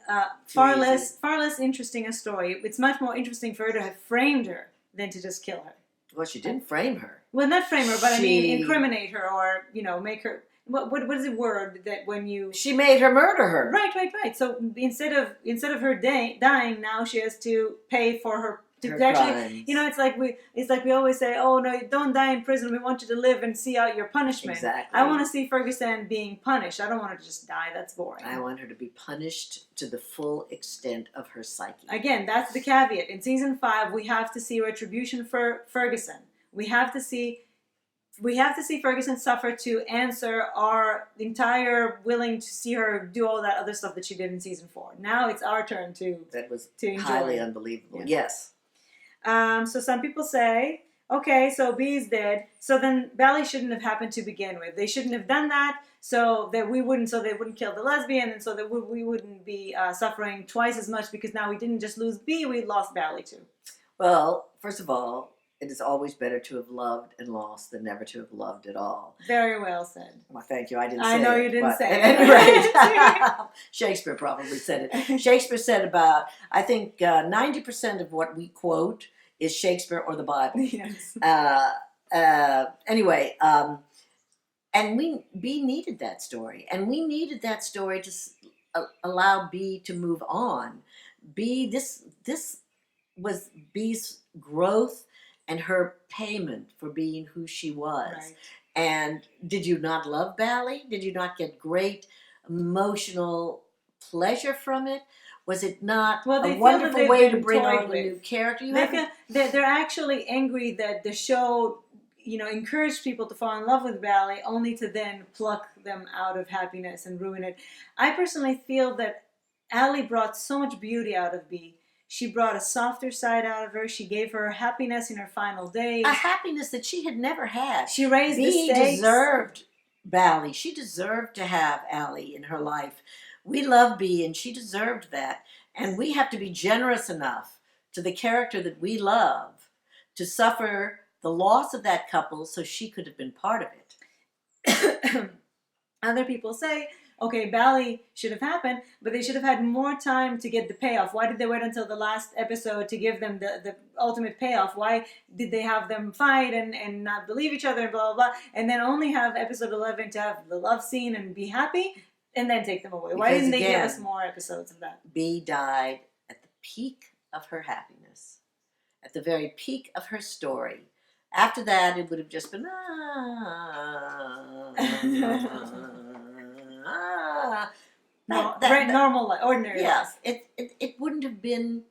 far less interesting a story. It's much more interesting for her to have framed her than to just kill her. Well, she didn't frame her. Well, not frame her, but incriminate her or, make her what is the word that when you She made her murder her. right. So instead of her dying, now she has to pay for her Her to actually, crimes. it's like we always say, oh no, don't die in prison. We want you to live and see out your punishment. Exactly. I want to see Ferguson being punished. I don't want her to just die. That's boring. I want her to be punished to the full extent of her psyche. Again, that's the caveat. In season 5, we have to see retribution for Ferguson. We have to see Ferguson suffer to answer our entire willing to see her do all that other stuff that she did in season 4. Now it's our turn That was to enjoy. highly unbelievable. Yeah. Yes. So some people say, okay, so B's dead, so then Bally shouldn't have happened to begin with. They shouldn't have done that, so they wouldn't kill the lesbian, and so that we wouldn't be suffering twice as much, because now we didn't just lose B, we lost Bally too. Well, first of all, it is always better to have loved and lost than never to have loved at all. Very well said. Well, thank you. I didn't say it. I know you didn't say at it. any rate, Shakespeare probably said it. Shakespeare said about, I think, 90% of what we quote is Shakespeare or the Bible. Yes. Anyway, and B needed that story, and we needed that story to allow B to move on. This was B's growth and her payment for being who she was. Right. And did you not love Bally? Did you not get great emotional pleasure from it? Was it not a wonderful way to bring on a new character? They're actually angry that the show, encouraged people to fall in love with Bally, only to then pluck them out of happiness and ruin it. I personally feel that Allie brought so much beauty out of B. She brought a softer side out of her. She gave her happiness in her final days. A happiness that she had never had. She raised the B stakes. deserved Bally. She deserved to have Allie in her life. We love B, and she deserved that. And we have to be generous enough to the character that we love to suffer the loss of that couple so she could have been part of it. Other people say, okay, Bally should have happened, but they should have had more time to get the payoff. Why did they wait until the last episode to give them the ultimate payoff? Why did they have them fight and not believe each other and blah, blah, blah, and then only have episode 11 to have the love scene and be happy, and then take them away? Why didn't they give us more episodes of that? B died at the peak of her happiness, at the very peak of her story. After that, it would have just been, normal, ordinary life. It wouldn't have been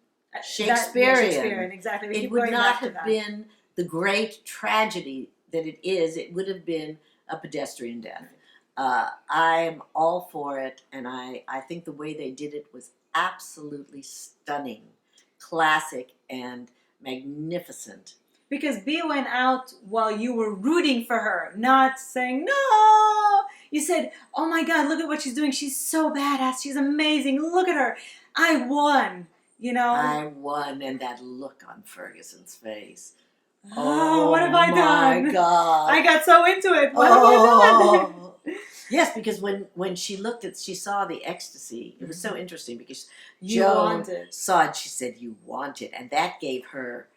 Shakespearean. Exactly. It would not have been the great tragedy that it is. It would have been a pedestrian death. I am all for it, and I think the way they did it was absolutely stunning, classic, and magnificent. Because B went out while you were rooting for her, not saying, no! You said, oh my God, look at what she's doing. She's so badass. She's amazing. Look at her. I won, I won, and that look on Ferguson's face. Oh, what have I done? My God. I got so into it. What have I done? Yes, because when she saw the ecstasy, it was so interesting because You Joan want it. saw it, she said, you want it. And that gave her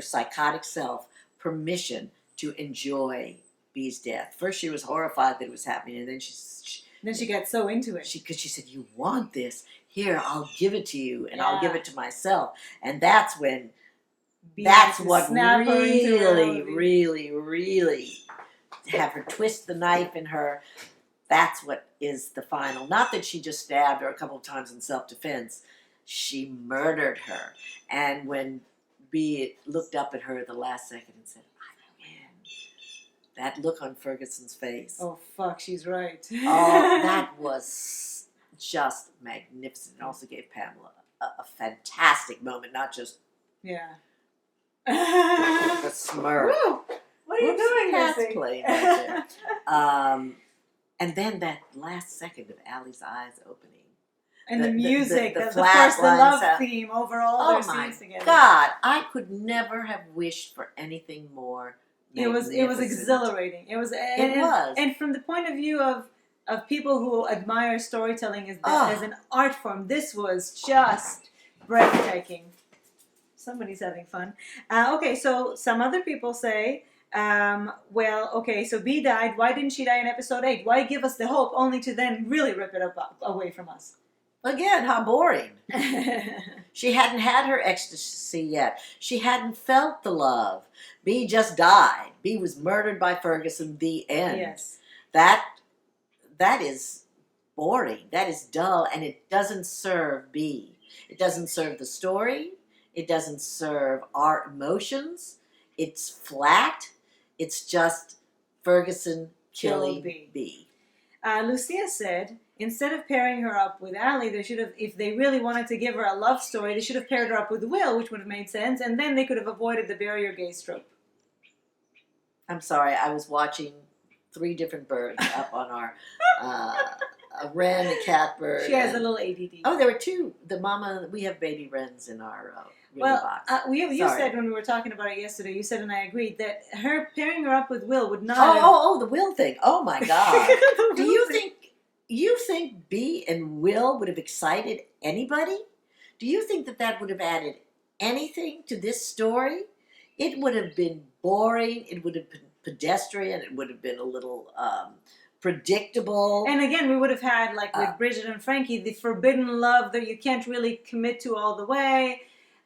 psychotic self permission to enjoy B's death. First she was horrified that it was happening, and then she got so into it. Because she said, you want this? Here, I'll give it to you, and I'll give it to myself. And that's when, that's what really have her twist the knife in her. That's what is the final. Not that she just stabbed her a couple of times in self-defense. She murdered her. And when B looked up at her at the last second and said, I win. That look on Ferguson's face. Oh, fuck, she's right. Oh, that was just magnificent. It also gave Pamela a fantastic moment, not just a smirk. Woo! What are you doing, Cat's Missy? playing right there. And then that last second of Allie's eyes opening. And the music, the flat love lines, theme over all their oh my scenes together. God, I could never have wished for anything more magnificent. It was exhilarating. It was. And from the point of view of people who admire storytelling as an art form, this was just breathtaking. Somebody's having fun. Okay, so some other people say Well, okay, so B died. Why didn't she die in episode 8? Why give us the hope only to then really rip it up away from us? Again, how boring. She hadn't had her ecstasy yet. She hadn't felt the love. B just died. B was murdered by Ferguson. The end. Yes. That is boring. That is dull, and it doesn't serve B. It doesn't serve the story. It doesn't serve our emotions. It's flat. It's just Ferguson killing Kill B. Lucia said, instead of pairing her up with Allie, they should have, if they really wanted to give her a love story, they should have paired her up with Will, which would have made sense, and then they could have avoided the barrier gaze trope. I'm sorry, I was watching 3 different birds up on our a wren, a catbird. She has a little ADD. Oh, there were 2. The mama, we have baby wrens in our box. You said when we were talking about it yesterday, you said, and I agreed, that her pairing her up with Will would not. Oh, the Will thing. Oh my God. Do you think B and Will would have excited anybody? Do you think that would have added anything to this story? It would have been boring. It would have been pedestrian. It would have been a little predictable. And again, we would have had, like with Bridget and Frankie, the forbidden love that you can't really commit to all the way.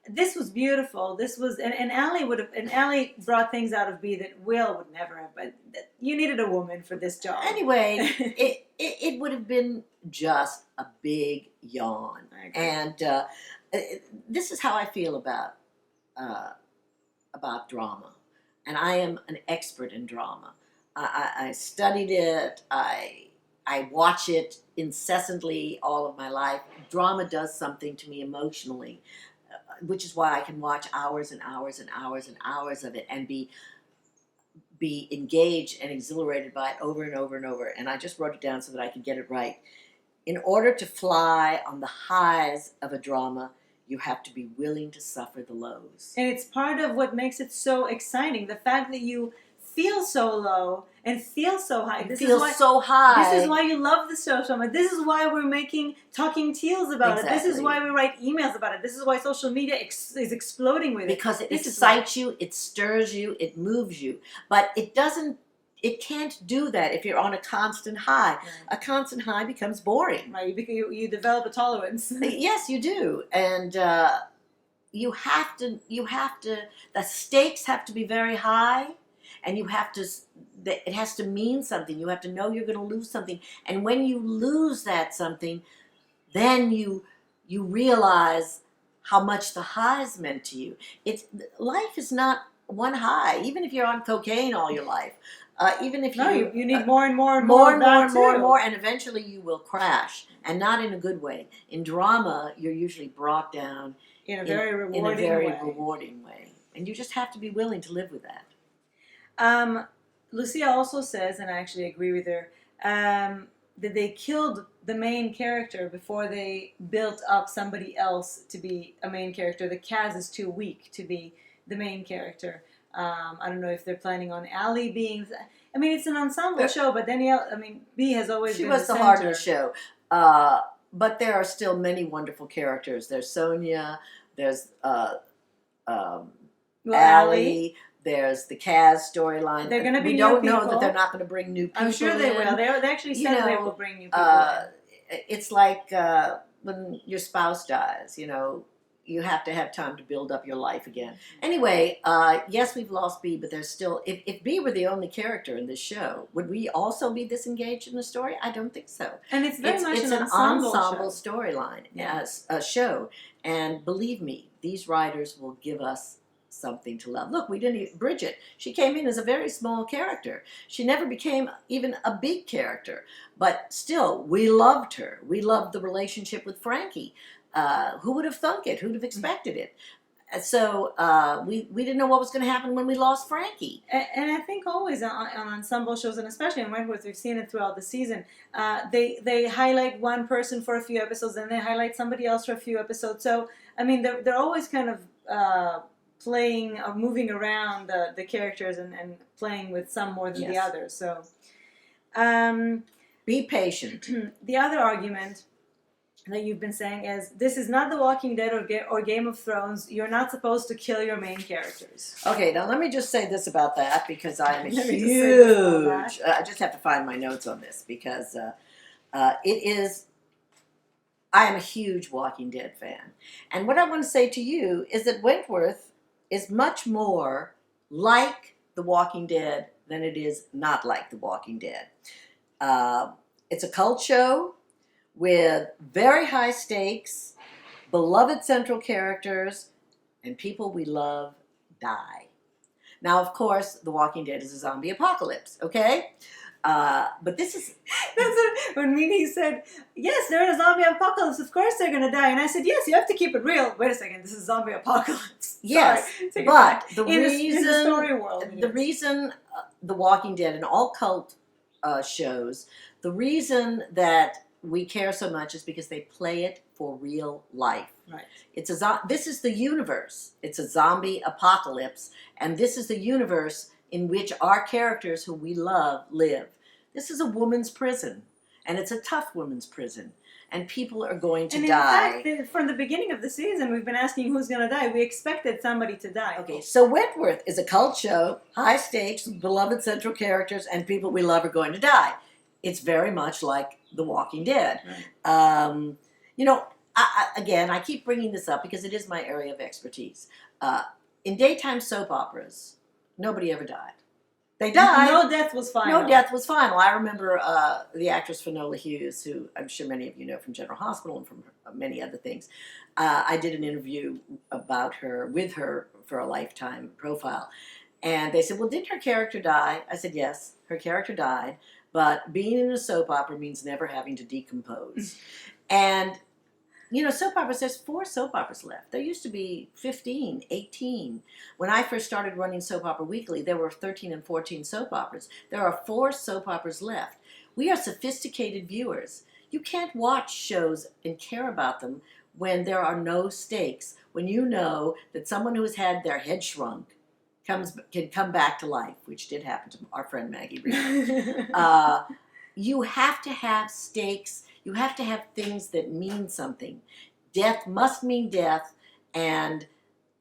This was beautiful. This was, and Allie brought things out of B that Will would never have. But you needed a woman for this job. Anyway, it would have been just a big yawn. And this is how I feel about drama. And I am an expert in drama. I studied it. I watch it incessantly all of my life. Drama does something to me emotionally, which is why I can watch hours and hours and hours and hours of it and be engaged and exhilarated by it over and over and over. And I just wrote it down so that I could get it right. In order to fly on the highs of a drama, you have to be willing to suffer the lows. And it's part of what makes it so exciting. The fact that you feel so low and feel so high. So high. This is why you love the show so much. This is why we're making talking teals about it. This is why we write emails about it. This is why social media is exploding with it. Because it excites you, it stirs you, it moves you. But it can't do that if you're on a constant high. Right. A constant high becomes boring. Right, you develop a tolerance. Yes, you do. And you have to, the stakes have to be very high. And it has to mean something. You have to know you're going to lose something. And when you lose that something, then you realize how much the highs meant to you. Life is not one high, even if you're on cocaine all your life. Even if you need more and more and more more and more and more, and eventually you will crash, and not in a good way. In drama, you're usually brought down in a very rewarding way, and you just have to be willing to live with that. Lucia also says, and I actually agree with her, that they killed the main character before they built up somebody else to be a main character. The cast is too weak to be the main character. I don't know if they're planning on Allie being. I mean, it's an ensemble show, but Danielle. I mean, B has always been the center. heart of the show. But there are still many wonderful characters. There's Sonia. There's Allie. There's the Kaz storyline. They're going to be We new don't people. know that they're not going to bring new people. I'm sure they will. They actually said they will bring new people. It's like when your spouse dies. You have to have time to build up your life again. Anyway, yes, we've lost B, but there's still. If B were the only character in this show, would we also be disengaged in the story? I don't think so. And it's very much an ensemble storyline, as a show. And believe me, these writers will give us something to love. Look, we didn't. Bridget, she came in as a very small character. She never became even a big character, but still, we loved her. We loved the relationship with Frankie. Who would have thunk it? Who would have expected it? So we didn't know what was going to happen when we lost Frankie. And I think always on ensemble shows, and especially in Wentworth, we've seen it throughout the season. They highlight one person for a few episodes, then they highlight somebody else for a few episodes. So I mean, they're always kind of playing, moving around the characters and playing with some more than the others. So be patient. The other argument that you've been saying is this is not The Walking Dead or Game of Thrones. You're not supposed to kill your main characters. Okay, now let me just say this about that because I am a Let me just say this about huge. I just have to find my notes on this because it is. I am a huge Walking Dead fan, and what I want to say to you is that Wentworth is much more like The Walking Dead than it is not like The Walking Dead. It's a cult show with very high stakes, beloved central characters, and people we love die. Now, of course, The Walking Dead is a zombie apocalypse, okay? But this is... When Mimi said, yes, they're in a zombie apocalypse, of course they're going to die. And I said, yes, you have to keep it real. Wait a second, this is zombie apocalypse. Yes, Sorry, but the in reason... the story world. The reason The Walking Dead and all cult shows, the reason that we care so much is because they play it for real life. Right. This is the universe. It's a zombie apocalypse, and this is the universe in which our characters who we love live. This is a woman's prison, and it's a tough woman's prison, and people are going to die. In fact, from the beginning of the season, we've been asking who's going to die. We expected somebody to die. Okay, so Wentworth is a cult show, high stakes, beloved central characters, and people we love are going to die. It's very much like The Walking Dead. Right. You know, again, I keep bringing this up because it is my area of expertise. In daytime soap operas, nobody ever died. They died. No death was final. No death was final. I remember the actress Finola Hughes, who I'm sure many of you know from General Hospital and from many other things. I did an interview about her, with her, for a Lifetime profile. And they said, well, didn't her character die? I said, yes, her character died. But being in a soap opera means never having to decompose. And, you know, soap operas, there's 4 soap operas left. There used to be 15, 18. When I first started running Soap Opera Weekly, there were 13 and 14 soap operas. There are 4 soap operas left. We are sophisticated viewers. You can't watch shows and care about them when there are no stakes, when you know that someone who has had their head shrunk can come back to life, which did happen to our friend Maggie Reed. You have to have stakes. You have to have things that mean something. Death must mean death, and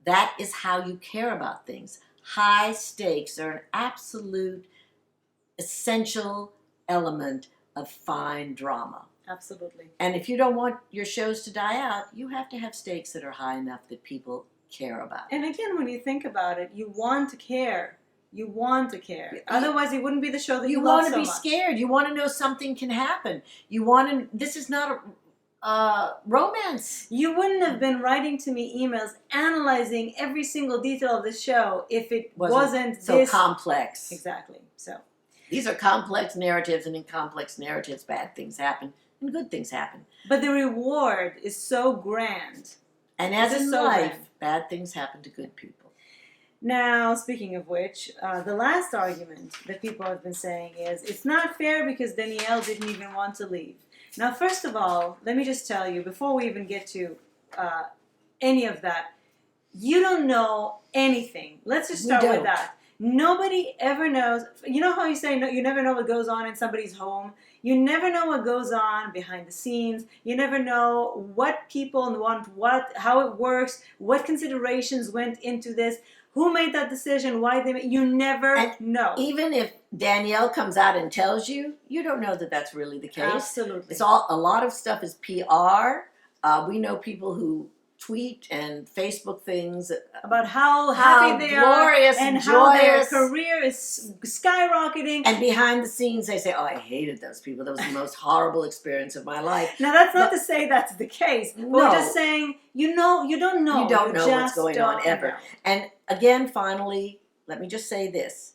that is how you care about things. High stakes are an absolute essential element of fine drama. Absolutely. And if you don't want your shows to die out, you have to have stakes that are high enough that people care about. And again, when you think about it, you want to care. You want to care. Otherwise, it wouldn't be the show that you love so much. You want to be scared. You want to know something can happen. You want to. This is not a romance. You wouldn't have been writing to me emails analyzing every single detail of the show if it wasn't so complex. Exactly. So these are complex narratives, and in complex narratives, bad things happen and good things happen. But the reward is so grand. And as in life, bad things happen to good people. Now, speaking of which, the last argument that people have been saying is it's not fair because Danielle didn't even want to leave. Now, first of all, let me just tell you, before we even get to any of that, you don't know anything. Let's just start with that. Nobody ever knows. You know how you say you never know what goes on in somebody's home? You never know what goes on behind the scenes. You never know what people want, how it works, what considerations went into this, who made that decision, why they made. You never know. Even if Danielle comes out and tells you, you don't know that that's really the case. Absolutely. It's a lot of stuff is PR. We know people who tweet and Facebook things about how happy they are and how their career is skyrocketing. And behind the scenes, they say, "Oh, I hated those people. That was the most horrible experience of my life." Now, that's not to say that's the case. But we're just saying, you don't know. You don't know what's going on ever. And again, finally, let me just say this: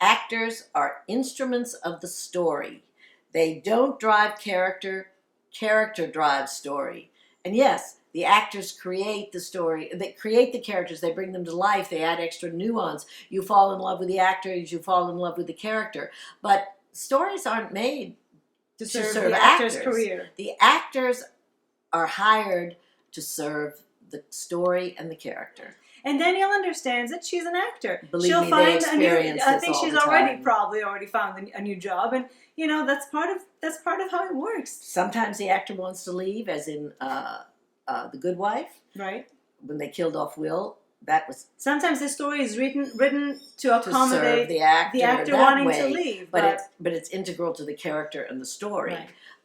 actors are instruments of the story. They don't drive character. Character drives story. And yes, the actors create the story. They create the characters. They bring them to life. They add extra nuance. You fall in love with the actors. You fall in love with the character. But stories aren't made to serve the actor's career. The actors are hired to serve the story and the character. And Danielle understands that she's an actor. Believe She'll me, they find a new. experience I this think all she's the time. probably already found a new job, and you know that's part of how it works. Sometimes the actor wants to leave, as in The Good Wife, Right. when they killed off Will. That was Sometimes the story is written to to accommodate serve the actor, that wanting way, to leave, but it's integral to the character and the story.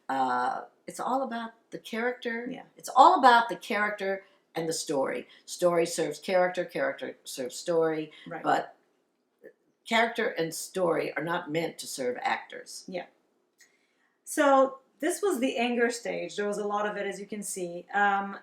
Right. It's all about the character. Yeah. It's all about the character and the story. Story serves character. Character serves story. Right. But character and story are not meant to serve actors. Yeah. So this was the anger stage. There was a lot of it, as you can see.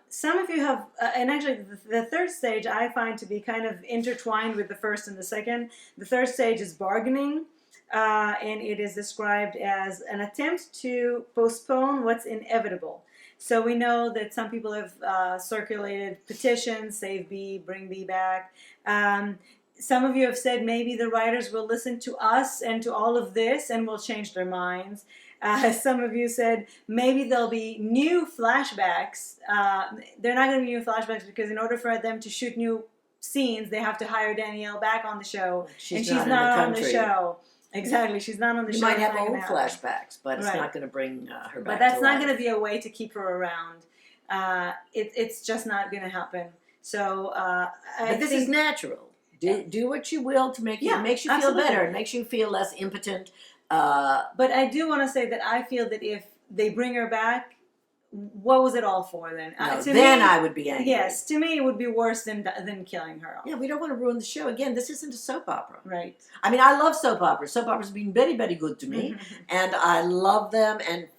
Some of you have, and actually the third stage I find to be kind of intertwined with the first and the second. The third stage is bargaining, and it is described as an attempt to postpone what's inevitable. So we know that some people have circulated petitions, save B, bring B back. Some of you have said maybe the writers will listen to us and to all of this and will change their minds. Some of you said maybe there'll be new flashbacks. They're not going to be new flashbacks because in order for them to shoot new scenes, they have to hire Danielle back on the show. She's not on the show. Exactly, she's not on the show. You might have old flashbacks, but it's not going to bring her back. But that's not going to to be a way to keep her around. It's just not going to happen. So, but this is natural. Do what you will to make it makes you feel better. It makes you feel less impotent. But I do want to say that I feel that if they bring her back, what was it all for then? No, then I would be angry. Yes, to me it would be worse than killing her off. Yeah, we don't want to ruin the show. Again, this isn't a soap opera. Right. I mean, I love soap operas. Soap operas have been very, very good to me. And I love them. And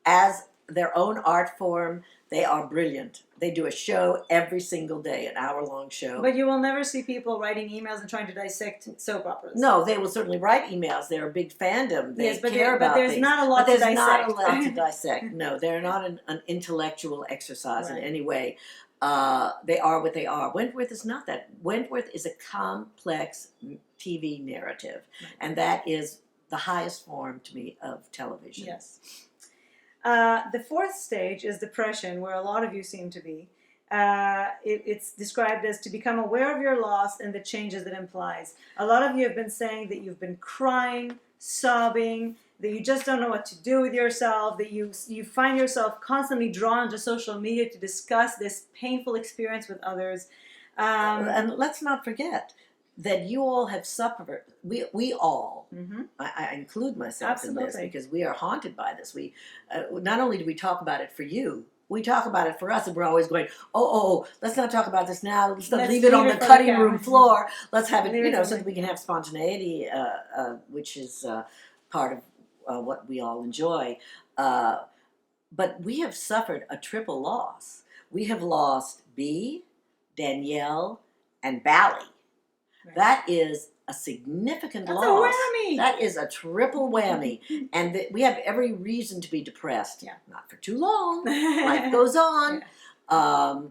as their own art form, they are brilliant. They do a show every single day, an hour-long show. But you will never see people writing emails and trying to dissect soap operas. No, they will certainly write emails. They're a big fandom. They care about there's things. not a lot to dissect. There's not a lot to dissect. No, they're not an intellectual exercise in any way. They are what they are. Wentworth is not that. Wentworth is a complex TV narrative. Right. And that is the highest form, to me, of television. Yes. The fourth stage is depression, where a lot of you seem to be. It's described as to become aware of your loss and the changes it implies. A lot of you have been saying that you've been crying, sobbing, that you just don't know what to do with yourself, that you find yourself constantly drawn to social media to discuss this painful experience with others. And let's not forget that you all have suffered. We all, I include myself in this because we are haunted by this. We not only do we talk about it for you, we talk about it for us, and we're always going, oh, let's not talk about this now. Let's leave it on the cutting room floor. Let's have it, so that we can have spontaneity, which is part of what we all enjoy. But we have suffered a triple loss. We have lost B, Danielle, and Bally. Right. That is a significant loss. That's a whammy. That is a triple whammy. And we have every reason to be depressed. Yeah. Not for too long. Life goes on. Yeah.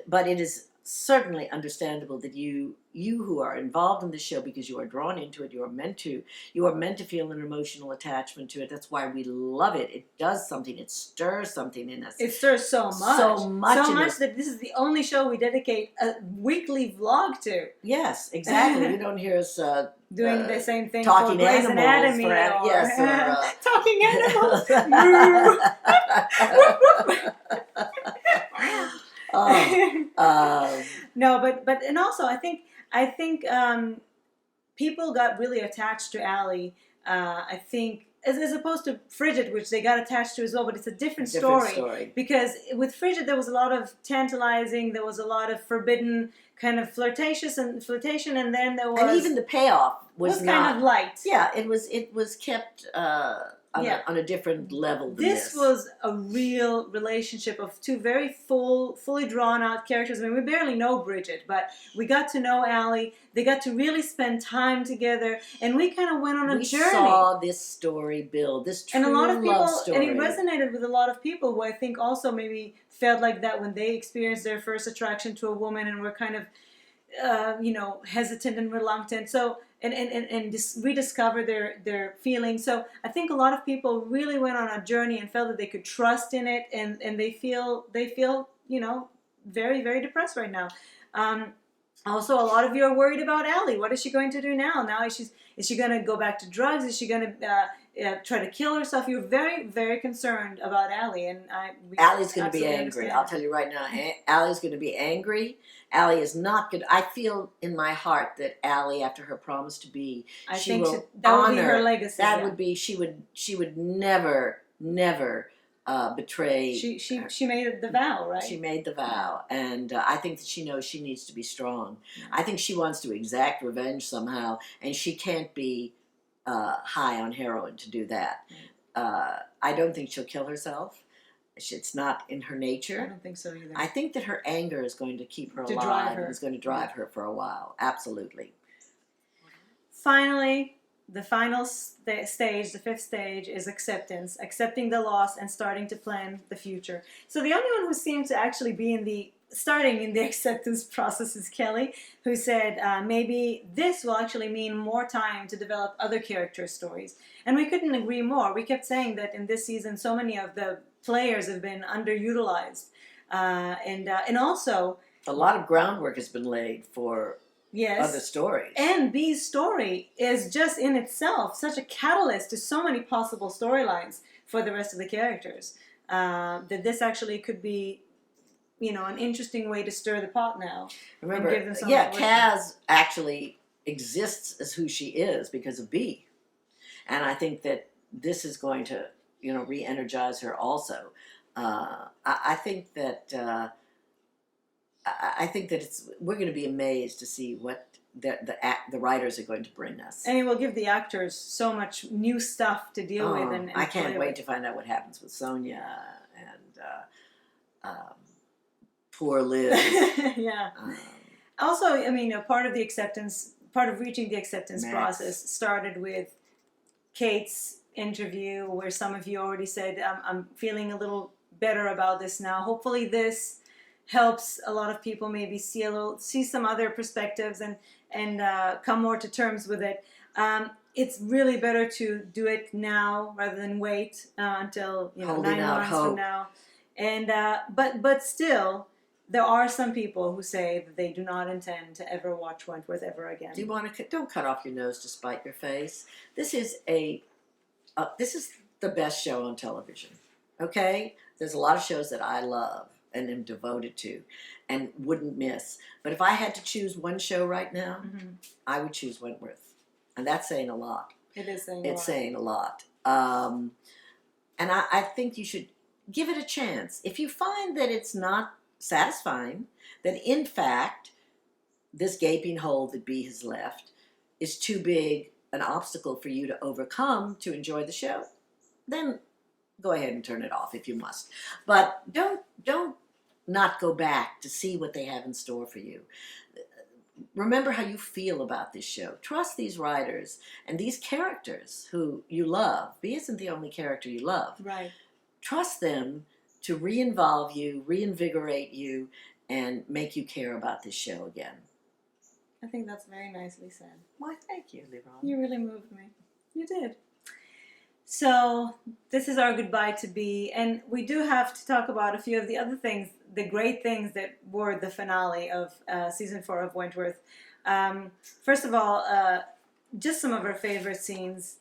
But it is certainly understandable that you who are involved in the show because you are drawn into it, you are meant to feel an emotional attachment to it. That's why we love it. It does something. It stirs something in us. It stirs so much. So much that this is the only show we dedicate a weekly vlog to. Yes, exactly. You don't hear us doing the same thing talking for Grey's Anatomy talking animals. No, but and also I think people got really attached to Allie. I think as opposed to Frigid, which they got attached to as well, but it's a different story. Because with Frigid there was a lot of tantalizing, there was a lot of forbidden kind of flirtation, and then there was, and even the payoff was not, kind of light. Yeah, it was kept on a different level than this. This was a real relationship of two very fully drawn out characters. I mean, we barely know Bridget, but we got to know Allie. They got to really spend time together, and we kind of went on a journey. We saw this story build, this true love story. And it resonated with a lot of people who I think also maybe felt like that when they experienced their first attraction to a woman and were kind of, hesitant and reluctant. So. And rediscover their feelings. So I think a lot of people really went on a journey and felt that they could trust in it, and they feel very, very depressed right now. Also, a lot of you are worried about Allie. What is she going to do now? Is she going to go back to drugs? Is she going to try to kill herself? You're very, very concerned about Allie, and Allie's going to be absolutely angry. understand. I'll tell you right now. Allie's going to be angry. Allie is not good. I feel in my heart that Allie, after her promise to be, I she think will that honor. would be her legacy. That yeah. would be. She would never betray. She made the vow, right? She made the vow, and I think that she knows she needs to be strong. Yeah. I think she wants to exact revenge somehow, and she can't be high on heroin to do that. I don't think she'll kill herself. It's not in her nature. I don't think so either. I think that her anger is going to keep her To drive alive her. and is going to drive her for a while. Absolutely. Finally, the final stage, the fifth stage, is acceptance. Accepting the loss and starting to plan the future. So the only one who seemed to actually be starting in the acceptance process is Kelly, who said maybe this will actually mean more time to develop other character stories. And we couldn't agree more. We kept saying that in this season, so many of the players have been underutilized. And also, a lot of groundwork has been laid for yes, other stories. And Bee's story is just in itself such a catalyst to so many possible storylines for the rest of the characters that this actually could be, an interesting way to stir the pot now. Remember, and give them some Kaz actually exists as who she is because of Bee. And I think that this is going to, re-energize her also. I think that we're going to be amazed to see what the writers are going to bring us. And it will give the actors so much new stuff to deal with. And I can't wait to find out what happens with Sonia and poor Liz. Yeah. Also, part of reaching the acceptance Max. process started with Kate's interview, where some of you already said, I'm feeling a little better about this now. Hopefully this helps a lot of people maybe see some other perspectives and come more to terms with it. It's really better to do it now rather than wait until 9 months from now. And but still, there are some people who say that they do not intend to ever watch Wentworth ever again. Don't cut off your nose to spite your face. This is the best show on television. Okay, there's a lot of shows that I love and am devoted to, and wouldn't miss. But if I had to choose one show right now, I would choose Wentworth, and that's saying a lot. It is saying it's saying a lot. And I think you should give it a chance. If you find that it's not satisfying, that in fact this gaping hole that Bee has left is too big an obstacle for you to overcome to enjoy the show, then go ahead and turn it off if you must. But don't not go back to see what they have in store for you. Remember how you feel about this show. Trust these writers and these characters who you love. Bee isn't the only character you love. Right. Trust them to re-involve you, reinvigorate you, and make you care about this show again. I think that's very nicely said. Why, thank you, Liron. You really moved me. You did. So this is our goodbye to Bee, and we do have to talk about a few of the other things, the great things that were the finale of season 4 of Wentworth. First of all, just some of our favorite scenes.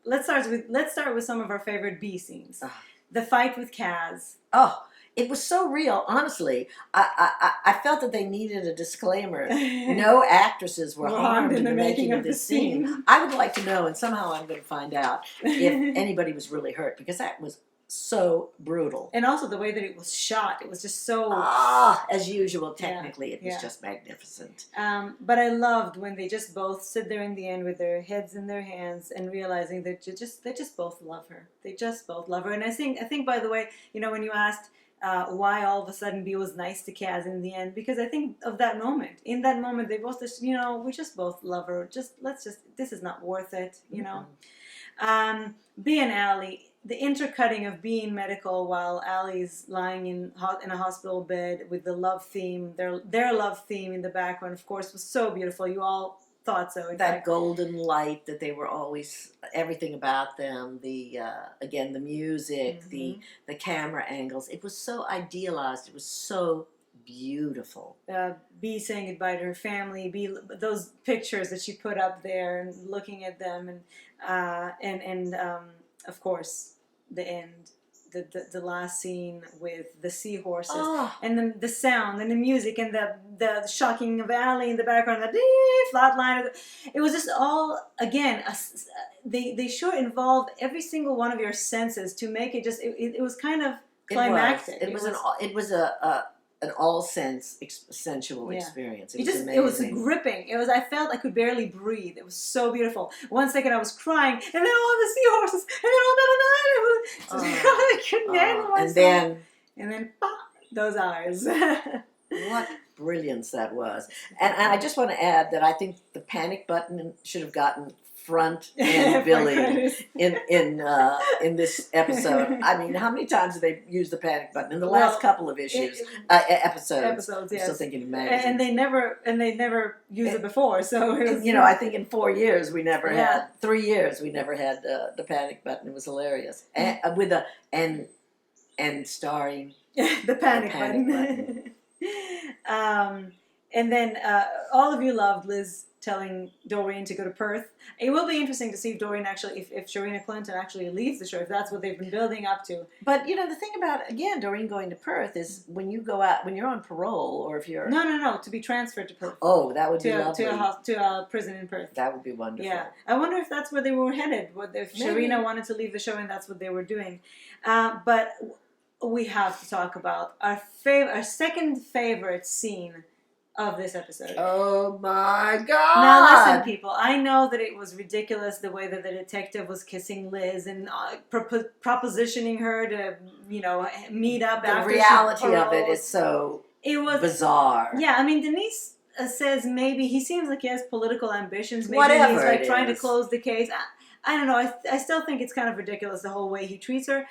Let's start with some of our favorite Bee scenes. The fight with Kaz. Oh, it was so real. Honestly, I felt that they needed a disclaimer. No actresses were harmed in the making of this scene. I would like to know, and somehow I'm going to find out, if anybody was really hurt, because that was so brutal. And also the way that it was shot. It was just so... as usual, technically, it was just magnificent. But I loved when they just both sit there in the end with their heads in their hands and realizing that they just both love her. They just both love her. And I think by the way, when you asked why all of a sudden Bee was nice to Kaz in the end, because I think of that moment. In that moment, they both just, we just both love her. This is not worth it, Bee and Allie, the intercutting of being medical while Allie's lying in a hospital bed with the love theme, their love theme in the background, of course, was so beautiful. You all thought so. In fact, golden light that they were always, everything about them, the music, the camera angles, it was so idealized. It was so beautiful. B saying goodbye to her family, B those pictures that she put up there and looking at them, and of course the end, the last scene with the seahorses Oh, and the sound and the music and the shocking valley in the background, the flat line. It was just all again. They sure involved every single one of your senses to make it just. It was kind of climactic. It was an all sense sensual Yeah. experience. It was gripping. It was. I felt I could barely breathe. It was so beautiful. One second I was crying, and then all the seahorses, and then all that, I couldn't handle myself. And then those eyes. What brilliance that was! And I just want to add that I think the panic button should have gotten front and Billy in this episode. I mean, how many times did they use the panic button in the last couple of episodes? Episodes, yes. I'm still thinking of magazines. And they never used it before. So it was, I think in 4 years we never had 3 years we never had the panic button. It was hilarious, and with a and starring the panic button. And then all of you loved Liz telling Doreen to go to Perth. It will be interesting to see if Doreen actually, if Sharina Clinton actually leaves the show, if that's what they've been building up to. But the thing about again Doreen going to Perth is when you go out, when you're on parole, or if you're no to be transferred to Perth. Oh, that would be lovely. To a prison in Perth. That would be wonderful. Yeah, I wonder if that's where they were headed. If Sharina wanted to leave the show and that's what they were doing, but we have to talk about our second favorite scene of this episode. Oh my God! Now listen, people. I know that it was ridiculous the way that the detective was kissing Liz and propositioning her to, meet up. The after reality of it is so bizarre. Yeah, I mean, Denise says maybe he seems like he has political ambitions. Maybe Whatever he's like trying to close the case. I don't know. I still think it's kind of ridiculous the whole way he treats her.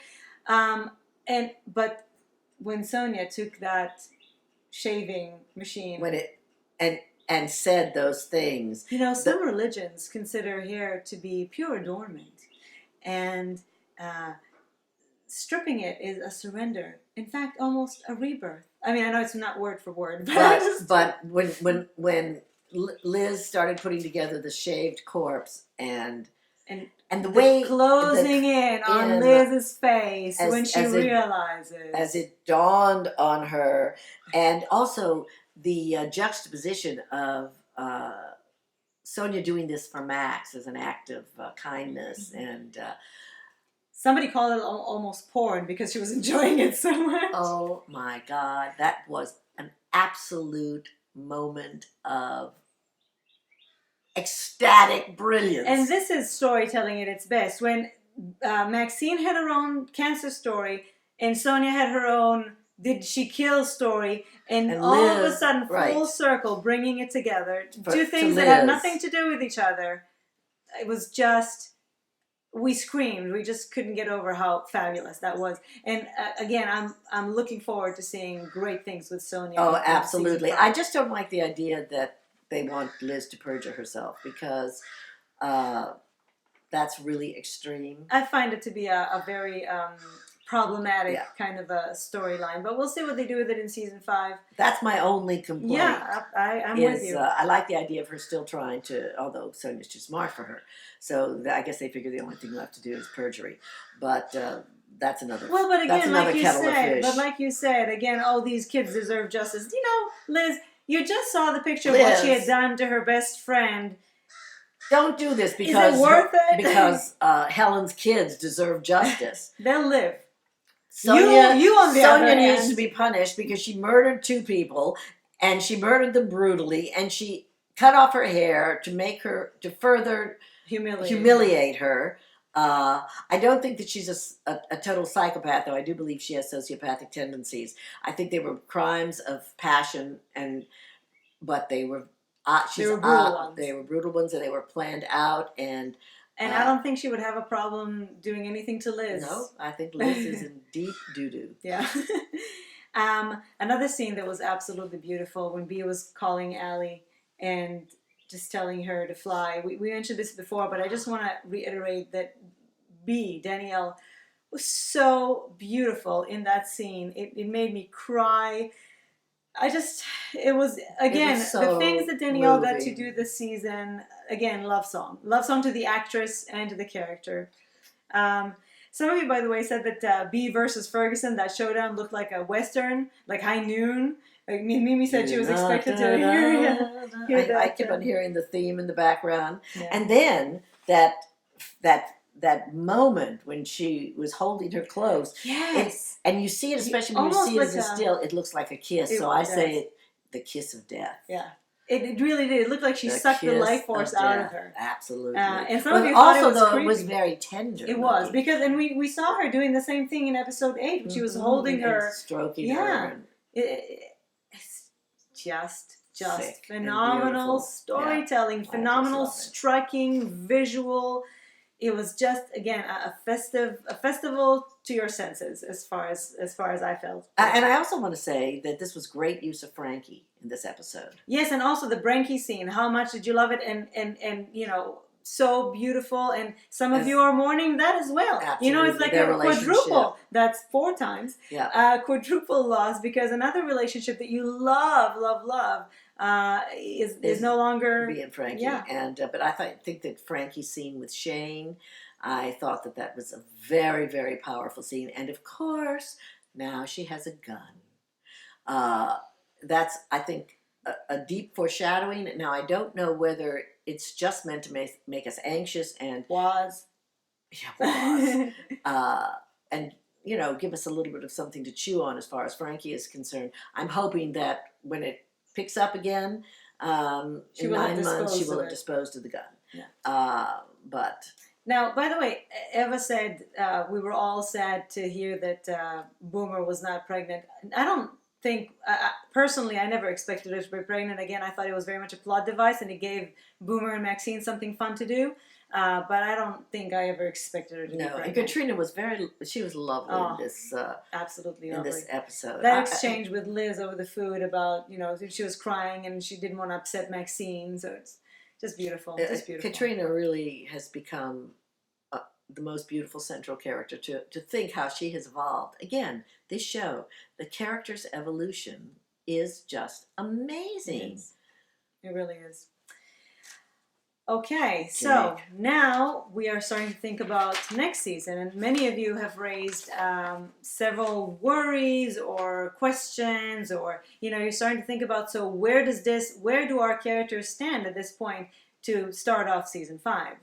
But when Sonia took that shaving machine, and said those things, some religions consider hair to be pure adornment, and stripping it is a surrender. In fact, almost a rebirth. I mean, I know it's not word for word, but when Liz started putting together the shaved corpse and the way closing in on Liz's face when she realizes, as it dawned on her, and also the juxtaposition of Sonia doing this for Max as an act of kindness, and somebody called it almost porn because she was enjoying it so much. Oh my God, that was an absolute moment of ecstatic brilliance. And this is storytelling at its best. When Maxine had her own cancer story and Sonia had her own did she kill story, and all Liz, of a sudden full circle bringing it together, two things that have nothing to do with each other. It was just, we screamed. We just couldn't get over how fabulous that was. And again, I'm looking forward to seeing great things with Sonia. Oh, absolutely. I just don't like the idea that they want Liz to perjure herself, because that's really extreme. I find it to be a very problematic kind of a storyline, but we'll see what they do with it in season 5. That's my only complaint. Yeah, I'm with you. I like the idea of her still trying to, although Sonia's too smart for her, so I guess they figure the only thing left to do is perjury. But that's another. Well, but again, like you said, again, all these kids deserve justice. Liz, you just saw the picture of what she had done to her best friend. Don't do this because is it worth it? Because Helen's kids deserve justice. They'll live. Sonia Sonia needs to be punished because she murdered 2 people, and she murdered them brutally, and she cut off her hair to further humiliate her. I don't think that she's a total psychopath, though I do believe she has sociopathic tendencies. I think they were crimes of passion, but they were brutal ones. They were brutal ones, and they were planned out, and I don't think she would have a problem doing anything to Liz. No, I think Liz is in deep doo-doo. Yeah. Another scene that was absolutely beautiful when Bea was calling Allie and just telling her to fly. We mentioned this before, but I just want to reiterate that Bea, Danielle, was so beautiful in that scene. It made me cry. it was, again, so the things that Danielle got to moving. do this season, again, love song to the actress and to the character. Um, some of you, by the way, said that B versus Ferguson, that showdown looked like a Western, like High Noon. Like Mimi said she was expected to hear that. I kept on hearing the theme in the background. Yeah. And then that moment when she was holding her close. Yes. And you see it, especially when you Almost see it like as a still, it looks like a kiss. So I say the kiss of death. Yeah. It really did. It looked like she The sucked the kiss life force of out death. of her. Absolutely. And some of you thought also, it was though, creepy. it was very tender. It was, because, and we saw her doing the same thing in episode 8 when she was holding her, stroking her. And it's just sick and phenomenal beautiful. storytelling, Yeah. phenomenal, I just love it. striking visual. It was just, again, a festival to your senses, as far as I felt. And I also want to say that this was great use of Frankie in this episode. Yes, and also the Branky scene. How much did you love it? And you know, so beautiful. And some of you are mourning that as well. Absolutely. You know, it's like Their a quadruple. That's 4 times. Yeah. Quadruple loss, because another relationship that you love is no longer being Frankie. Yeah. And but I think that Frankie's scene with Shane, I thought that was a very, very powerful scene. And of course, now she has a gun. That's, I think, a deep foreshadowing. Now, I don't know whether it's just meant to make us anxious and was. And you know, give us a little bit of something to chew on as far as Frankie is concerned. I'm hoping that when it picks up again, in 9 months, she will have disposed of the gun. Yeah. But now, by the way, Eva said we were all sad to hear that Boomer was not pregnant. I don't think, personally, I never expected her to be pregnant again. I thought it was very much a plot device, and it gave Boomer and Maxine something fun to do. But I don't think I ever expected her to be pregnant. And Katrina was she was lovely in this. Absolutely in lovely. this episode. That exchange with Liz over the food about, you know, she was crying and she didn't want to upset Maxine, so it's just beautiful. Just beautiful. Katrina really has become the most beautiful central character. To think how she has evolved. Again, this show, the character's evolution is just amazing. It really is. Okay, so now we are starting to think about next season, and many of you have raised several worries or questions, or, you know, you're starting to think about, so where do our characters stand at this point to start off season 5?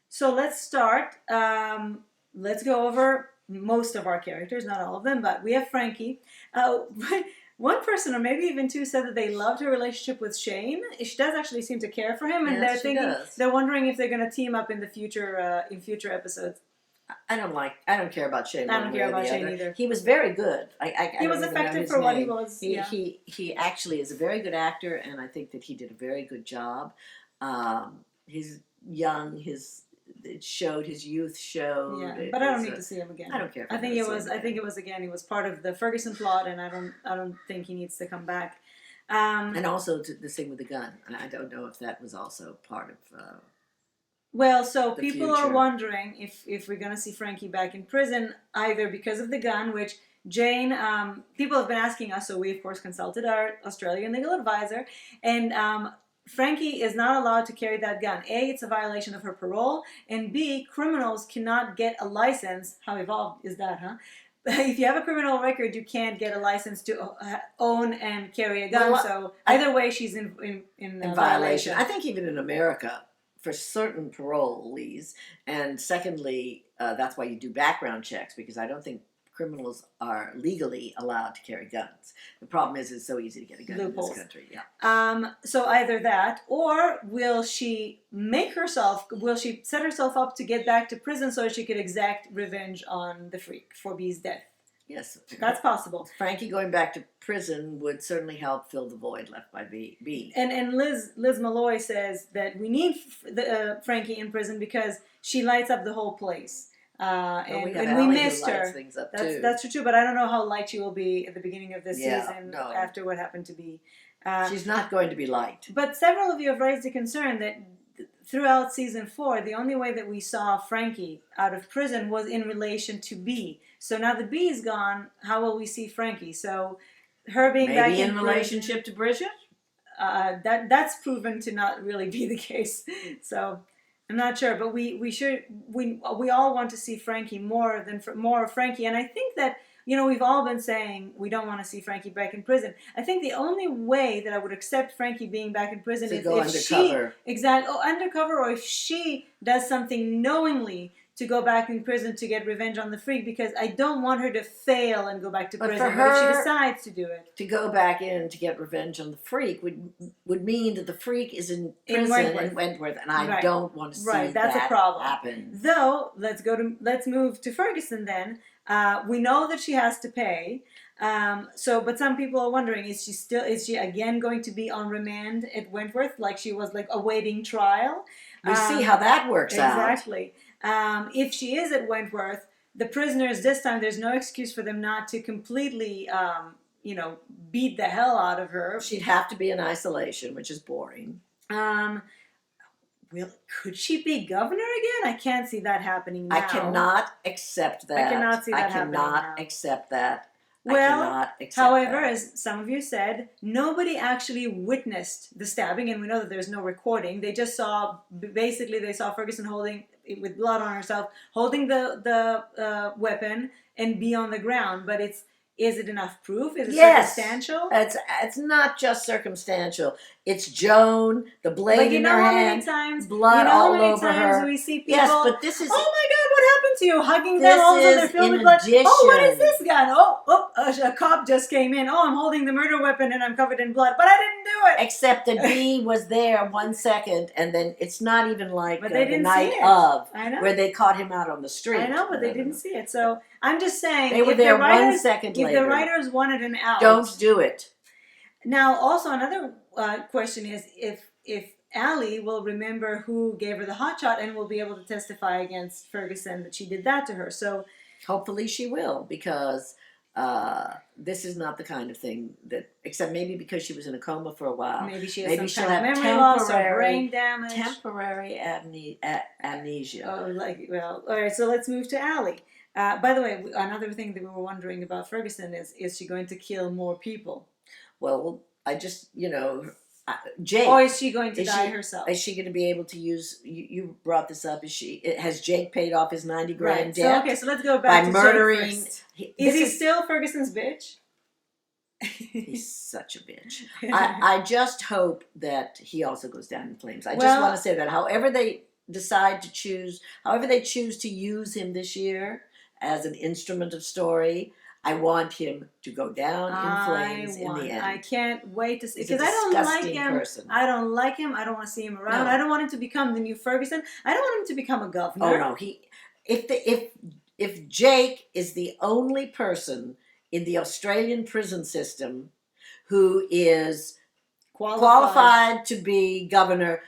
So let's start. Let's go over most of our characters, not all of them, but we have Frankie. One person, or maybe even 2, said that they loved her relationship with Shane. She does actually seem to care for him, and they're wondering if they're going to team up in the future episodes. I don't care about Shane. I don't care about Shane either. He was very good. He was effective for what he was. He actually is a very good actor, and I think that he did a very good job. He's young. It showed his youth showed. Yeah, but I don't need to see him again. I don't care. I think it was again. He was part of the Ferguson plot, and I don't think he needs to come back. And also the thing with the gun. I don't know if that was also part of. Well, so people are wondering if we're going to see Frankie back in prison, either because of the gun, which Jane, people have been asking us, so we of course consulted our Australian legal advisor, and Frankie is not allowed to carry that gun. A, it's a violation of her parole, and B, criminals cannot get a license. How evolved is that, huh? If you have a criminal record, you can't get a license to own and carry a gun. So either way, she's in violation. I think even in America, for certain parolees, and secondly, that's why you do background checks, because I don't think criminals are legally allowed to carry guns. The problem is it's so easy to get a gun in this country. Yeah. So either that, or will she set herself up to get back to prison so she could exact revenge on the freak for B's death? Yes. That's possible. Frankie going back to prison would certainly help fill the void left by B. And Liz Malloy says that we need Frankie in prison because she lights up the whole place. And we missed her. That's true, but I don't know how light she will be at the beginning of this season after what happened to B. She's not going to be light. But several of you have raised the concern that throughout season 4, the only way that we saw Frankie out of prison was in relation to B. So now that B is gone, how will we see Frankie? So her being back Maybe in in relationship to Bridget. that's proven to not really be the case. So I'm not sure, but we all want to see Frankie more of Frankie, and I think that we've all been saying we don't want to see Frankie back in prison. I think the only way that I would accept Frankie being back in prison To is go if undercover. undercover, or if she does something knowingly to go back in prison to get revenge on the freak, because I don't want her to fail and go back to But prison. for But if she her decides to do it, to go back in to get revenge on the freak would mean that the freak is in In prison Wentworth. in Wentworth, and I Right. don't want to see Right, that's a that problem. happen. Though, let's move to Ferguson then. We know that she has to pay. But some people are wondering: is she again going to be on remand at Wentworth, like she was, like awaiting trial? We see how that works out. Exactly. If she is at Wentworth, the prisoners this time, there's no excuse for them not to completely, beat the hell out of her. She'd have to be in isolation, which is boring. Could she be governor again? I can't see that happening now. I cannot accept that. I cannot see that happening now. I cannot accept that. Well, I cannot accept however, that. as some of you said, nobody actually witnessed the stabbing, and we know that there's no recording. They just saw, they saw Ferguson holding, with blood on herself, holding the weapon and be on the ground. But is it enough proof? Is it circumstantial? It's not just circumstantial. It's Joan, the blade in her hand, blood all over her. How many times we see people? Yes, but this is. Oh my God! What happened to you? Hugging This them, all of a sudden they're is filled in with blood. addition. Oh, what is this gun? A cop just came in. Oh, I'm holding the murder weapon and I'm covered in blood, but I didn't do it. Except that B was there 1 second, and then it's not even like the night of, where they caught him out on the street. I know, but they didn't see it. So I'm just saying, they were there 1 second later. If the writers wanted an out, don't do it. Now, also another question is if Allie will remember who gave her the hot shot and will be able to testify against Ferguson that she did that to her. So hopefully she will, because this is not the kind of thing that, except maybe because she was in a coma for a while. Maybe she has she'll have have memory loss or brain damage. Temporary amnesia. All right, so let's move to Allie. By the way, another thing that we were wondering about Ferguson is she going to kill more people? Well, I just, Jake. Or is she going to die herself? Is she going to be able to use? You brought this up. Has Jake paid off his $90,000 right. debt? So let's go back by to murdering. Jake first. Is he still Ferguson's bitch? He's such a bitch. I just hope that he also goes down in flames. I just want to say that however they choose to use him this year as an instrument of story, I want him to go down in flames in the end. I can't wait to see, because I don't like him. Person. I don't like him. I don't want to see him around. No. I don't want him to become the new Ferguson. I don't want him to become a governor. Oh no, if Jake is the only person in the Australian prison system who is qualified to be governor,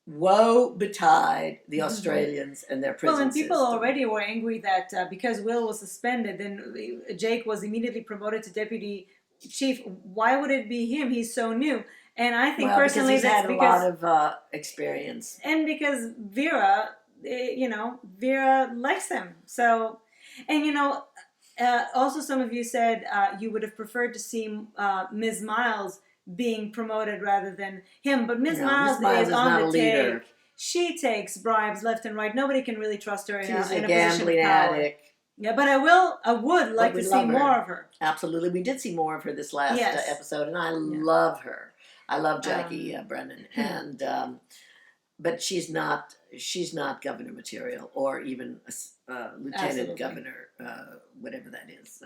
woe betide the Australians and their prison system. Well, and people already were angry that because Will was suspended, then Jake was immediately promoted to deputy chief. Why would it be him? He's so new. And I think personally that's because he's had a lot of experience. And because Vera, Vera likes him. So, and also some of you said you would have preferred to see Ms. Miles being promoted rather than him, but Ms. Miles is on the take. She takes bribes left and right. Nobody can really trust her in a position of power. She's a gambling addict. Yeah, but I would like to see more of her. Absolutely, we did see more of her this last episode, and I love her. I love Jackie Brennan, and but she's not governor material, or even lieutenant governor, whatever that is.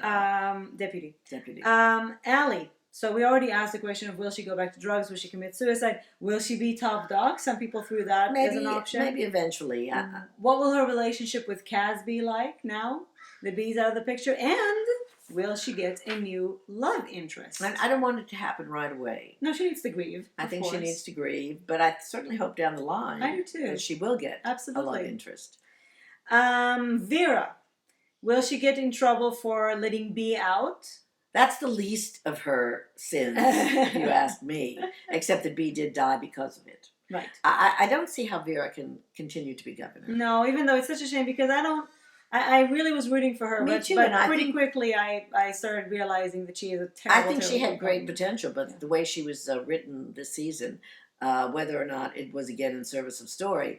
Deputy. Allie. So we already asked the question of will she go back to drugs? Will she commit suicide? Will she be top dog? Some people threw that as an option. Maybe eventually. What will her relationship with Kaz be like now? The B's out of the picture. And will she get a new love interest? And I don't want it to happen right away. No, she needs to grieve. I think she needs to grieve. But I certainly hope down the line I do too. that she will get a love interest. Vera. Will she get in trouble for letting B out? That's the least of her sins, if you ask me, except that B did die because of it. Right. I don't see how Vera can continue to be governor. No, even though it's such a shame, because I don't I really was rooting for her, Me but, too, but and I pretty think- quickly I started realizing that she is a I terrible. think she terrible had great woman. potential, but Yeah. the way she was written this season, whether or not it was again in service of story,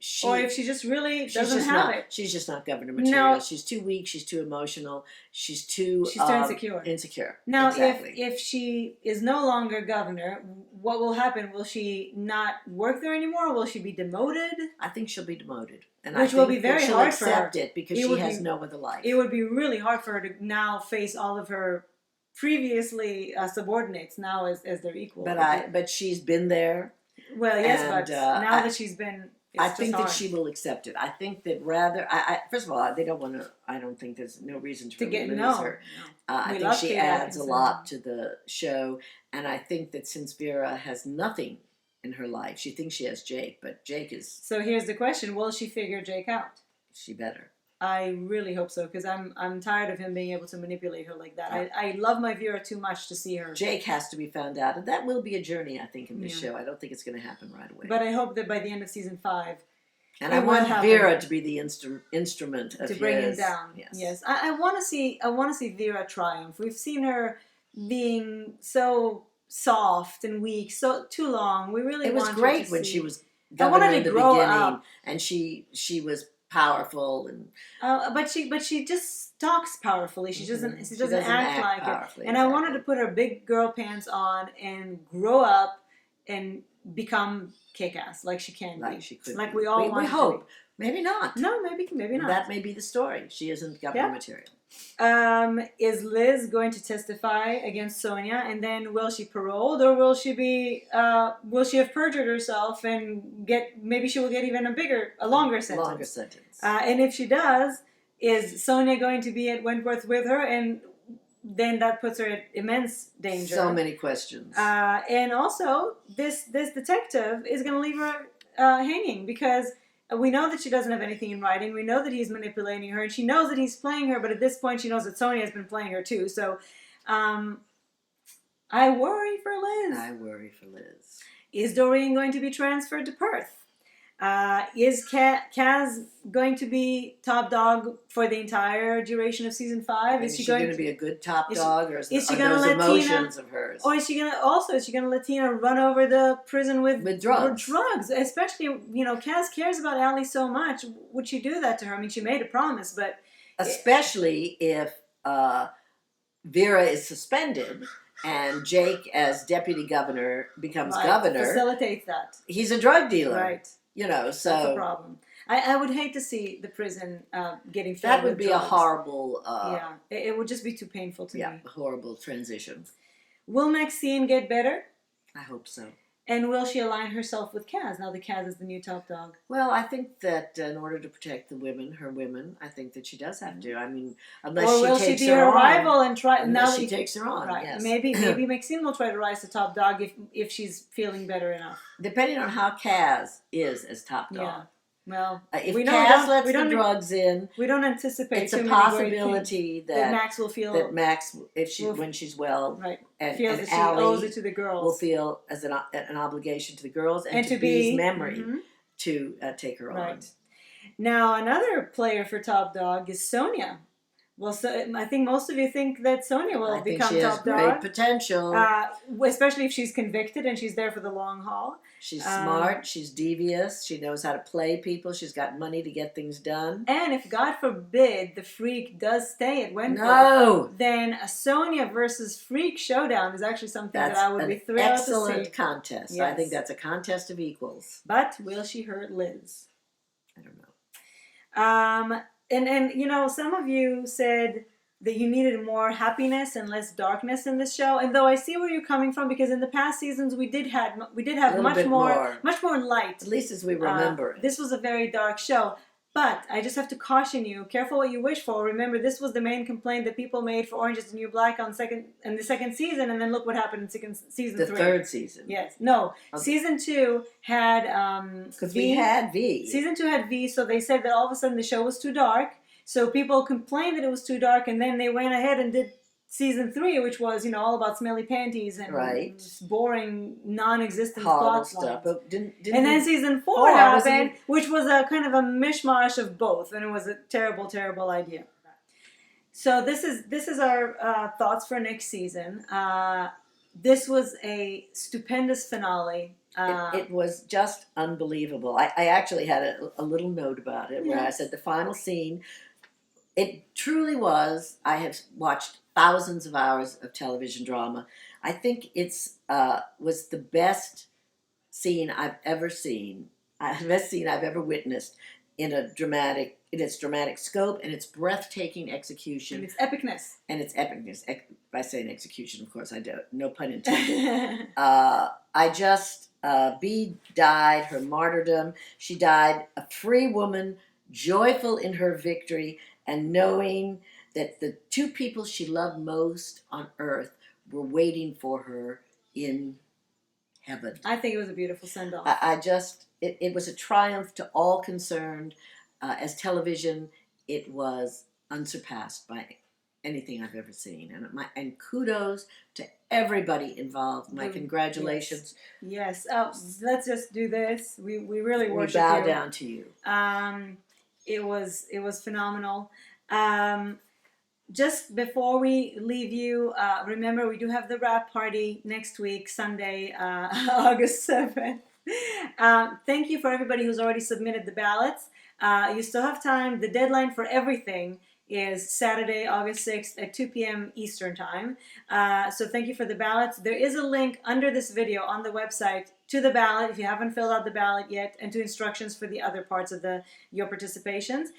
she Or if she just really she's doesn't just have not it. she's just not governor material. No. She's too weak. She's too emotional. She's too insecure. Insecure. Now, exactly. if she is no longer governor, what will happen? Will she not work there anymore? Will she be demoted? I think she'll be demoted, and Which I will think be very that she'll hard for her. accept it because It she would has be- no other life. It would be really hard for her to now face all of her previously subordinates now as their equal. But she's been there. Well, yes, and, but now that she's been, I it's think just that hard she will accept it. I think that rather, first of all, they don't want to. I don't think there's no reason to to really get lose her. I We think love she Kate adds Atkinson. a lot to the show, and I think that since Vera has nothing in her life, she thinks she has Jake, but Jake is So here's the question: will she figure Jake out? she better. I really hope so, because I'm tired of him being able to manipulate her like that. I love my Vera too much to see her. Jake has to be found out, and that will be a journey, I think, in this Yeah. show. I don't think it's going to happen right away. But I hope that by the end of season 5, and it I will want happen. Vera to be the instrument of to bring him his- down. Yes. I want to see Vera triumph. We've seen her being so soft and weak, so too long. We really It was want her great to when see- she was I want her governor to in the grow beginning, up. and she was powerful and but she just talks powerfully. She doesn't Mhm. she doesn't act like it. powerfully. And I want her to exactly. put her big girl pants on and grow up and become kick-ass like she can like be. she could. Like be. we all want we her to hope. Maybe not. be. No, maybe not. That may be the story. She isn't governor Yeah. material. Is Liz going to testify against Sonia, and then will she paroled, or will she have perjured herself and maybe she will get even a longer sentence? Longer sentence. And if she does, is Sonia going to be at Wentworth with her, and then that puts her at immense danger. So many questions. And also, this detective is going to leave her hanging, because we know that she doesn't have anything in writing. We know that he's manipulating her, and she knows that he's playing her, but at this point she knows that Sonia has been playing her too. So I worry for Liz. I worry for Liz. Is Doreen going to be transferred to Perth? Is Kaz going to be top dog for the entire duration of season 5? Is she going to be a good top dog, or is she are gonna those let emotions of hers? Or is she gonna let Tina run over the prison with drugs? Especially, Kaz cares about Allie so much. Would she do that to her? I mean, she made a promise, but Especially if Vera is suspended and Jake, as deputy governor, becomes governor. facilitates that. He's a drug dealer. Right. So That's a problem. I would hate to see the prison getting filled that would with be drugs. a horrible, Yeah, it would just be too painful to me. horrible transition. Will Maxine get better? I hope so. And will she align herself with Kaz now that Kaz is the new top dog? Well, I think that in order to protect her women, I think that she does have to. I mean, unless Or she will takes she be her her on, rival and try? unless Now she that- takes her on, Right. yes. Maybe Maxine will try to rise to top dog if she's feeling better enough. Depending on how Kaz is as top dog. Yeah. Well, If we Kaz don't- lets we the don't- drugs in, we don't anticipate it's too a many great things possibility that Max will feel that Max, if she will- when she's well, right. and, Feels and that she Allie owes it to the girls will feel as an obligation to the girls and, to be Bee's memory Mhm. to take her on. Right. Now, another player for top dog is Sonia. Well, so I think most of you think that Sonia will I think become she has top great dog, potential. especially if she's convicted and she's there for the long haul. She's smart. She's devious. She knows how to play people. She's got money to get things done. And if, God forbid, the Freak does stay at Wentworth, No, then a Sonia versus Freak showdown is actually something that's that I would be an thrilled to excellent see. contest. I Yes. think that's a contest of equals. But will she hurt Liz? I don't know. And some of you said that you needed more happiness and less darkness in this show. And though I see where you're coming from, because in the past seasons we did have Little much bit more light. At least as we remember it. This was a very dark show. But I just have to caution you, careful what you wish for. Remember, this was the main complaint that people made for Orange is the New Black in the second season, and then look what happened in season The 3. third season. Yes. No. Okay. Season 2 had Because we had V. Season 2 had V, so they said that all of a sudden the show was too dark. So people complained that it was too dark, and then they went ahead and did season 3, which was all about smelly panties and Right. just boring, non-existent Horrible plot stuff. lines. But didn't And then we- season 4 was happened, even- which was a kind of a mishmash of both, and it was a terrible, terrible idea. So this is our thoughts for next season. This was a stupendous finale. It was just unbelievable. I actually had a little note about it where I Yes. said the final scene. It truly was. I have watched thousands of hours of television drama. I think it's was the best scene I've ever seen. The best scene I've ever witnessed in its dramatic scope and its breathtaking execution. And its epicness. And its epicness. By saying execution, of course, I don't. No pun intended. I just Bee died. Her martyrdom. She died a free woman, joyful in her victory, and knowing that the two people she loved most on earth were waiting for her in heaven. I think it was a beautiful send-off. It was a triumph to all concerned. As television, it was unsurpassed by anything I've ever seen. And kudos to everybody involved. My congratulations. Yes. Oh, let's just do this. We really worship We bow you. down to you. It was phenomenal. Just before we leave you, remember we do have the wrap party next week, Sunday, August 7th. Thank you for everybody who's already submitted the ballots. You still have time. The deadline for everything is Saturday, August 6th at 2 p.m. Eastern Time. So thank you for the ballots. There is a link under this video on the website to the ballot if you haven't filled out the ballot yet, and to instructions for the other parts of your participations.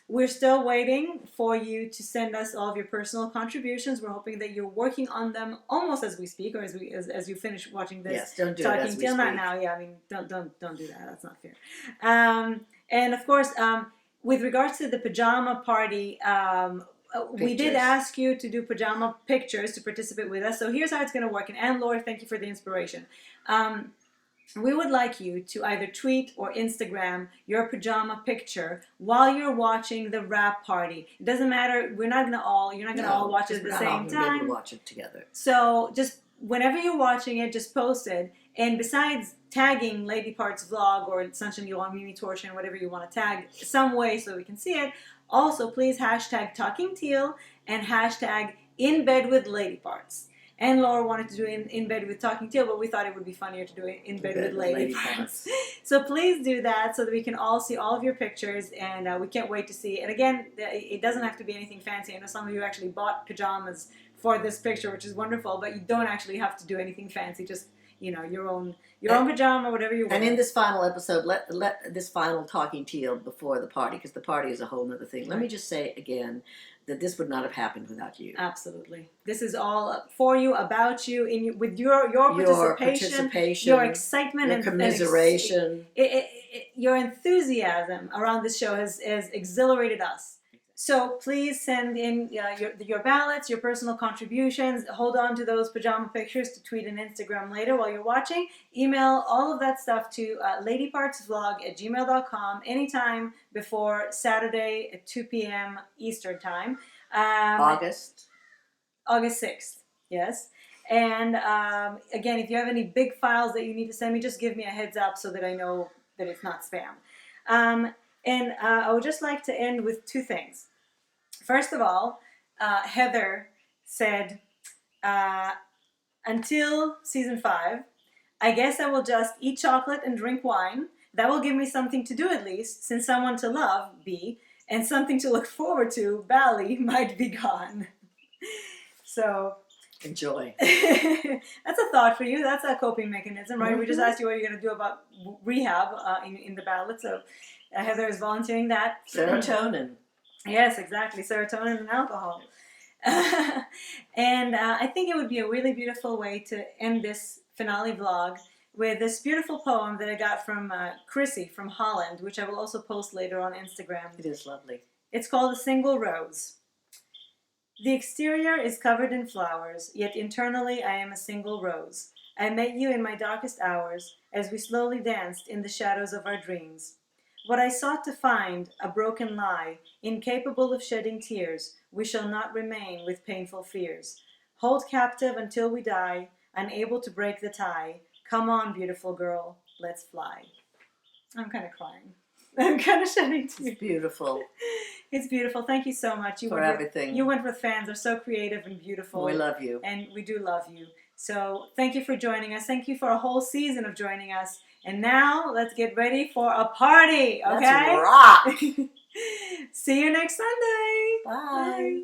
We're still waiting for you to send us all of your personal contributions. We're hoping that you're working on them almost as we speak, or as you finish watching this. Yes, don't do it Talking as we Teal, not speak. now. Yeah, I mean, don't do that. That's not fair. And of course, with regards to the pajama party, we did Pictures. ask you to do pajama pictures to participate with us. So here's how it's going to work. And Anne Laura, thank you for the inspiration. We would like you to either tweet or Instagram your pajama picture while you're watching the wrap party. It doesn't matter. You're not gonna all watch it at the same We're not all time. gonna watch it together. So just whenever you're watching it, just post it. And besides tagging Lady Parts Vlog or Sunshine Yuan Mimi Torsion, whatever you want to tag, some way so we can see it. Also, please hashtag Talking Teal and hashtag In Bed with Lady Parts. And Laura wanted to do it in bed with Talking Teal, but we thought it would be funnier to do it in bed with Lady Parts. So please do that so that we can all see all of your pictures, and we can't wait to see. And again, it doesn't have to be anything fancy. I know some of you actually bought pajamas for this picture, which is wonderful, but you don't actually have to do anything fancy. Just your own pajama, whatever you want. And in this final episode, let this final Talking Teal before the party, because the party is a whole other thing. Let me just say again that this would not have happened without you. Absolutely. This is all for you, about you, with your participation, your excitement, your commiseration. Your enthusiasm around this show has exhilarated us. So please send in your ballots, your personal contributions. Hold on to those pajama pictures to tweet and Instagram later while you're watching. Email all of that stuff to ladypartsvlog@gmail.com anytime before Saturday at 2 p.m. Eastern Time. August 6th, yes. And again, if you have any big files that you need to send me, just give me a heads up so that I know that it's not spam. And I would just like to end with two things. First of all, Heather said, until season 5, I guess I will just eat chocolate and drink wine. That will give me something to do at least, since someone to love, B, and something to look forward to, Bally, might be gone. So... enjoy. That's a thought for you. That's a coping mechanism, right? Mm-hmm. We just asked you what you're going to do about rehab in the ballot. So Heather is volunteering that. Serotonin. Yes, exactly. Serotonin and alcohol. And I think it would be a really beautiful way to end this finale vlog with this beautiful poem that I got from Chrissy from Holland, which I will also post later on Instagram. It is lovely. It's called A Single Rose. The exterior is covered in flowers, yet internally I am a single rose. I met you in my darkest hours, as we slowly danced in the shadows of our dreams. What I sought to find, a broken lie, incapable of shedding tears, we shall not remain with painful fears. Hold captive until we die, unable to break the tie. Come on, beautiful girl, let's fly. I'm kind of crying. I'm kind of shedding tears. It's beautiful. It's beautiful. Thank you so much. For everything. You Wentworth fans are so creative and beautiful. We love you. And we do love you. So thank you for joining us. Thank you for a whole season of joining us. And now let's get ready for a party, okay? Let's rock. See you next Sunday. Bye. Bye.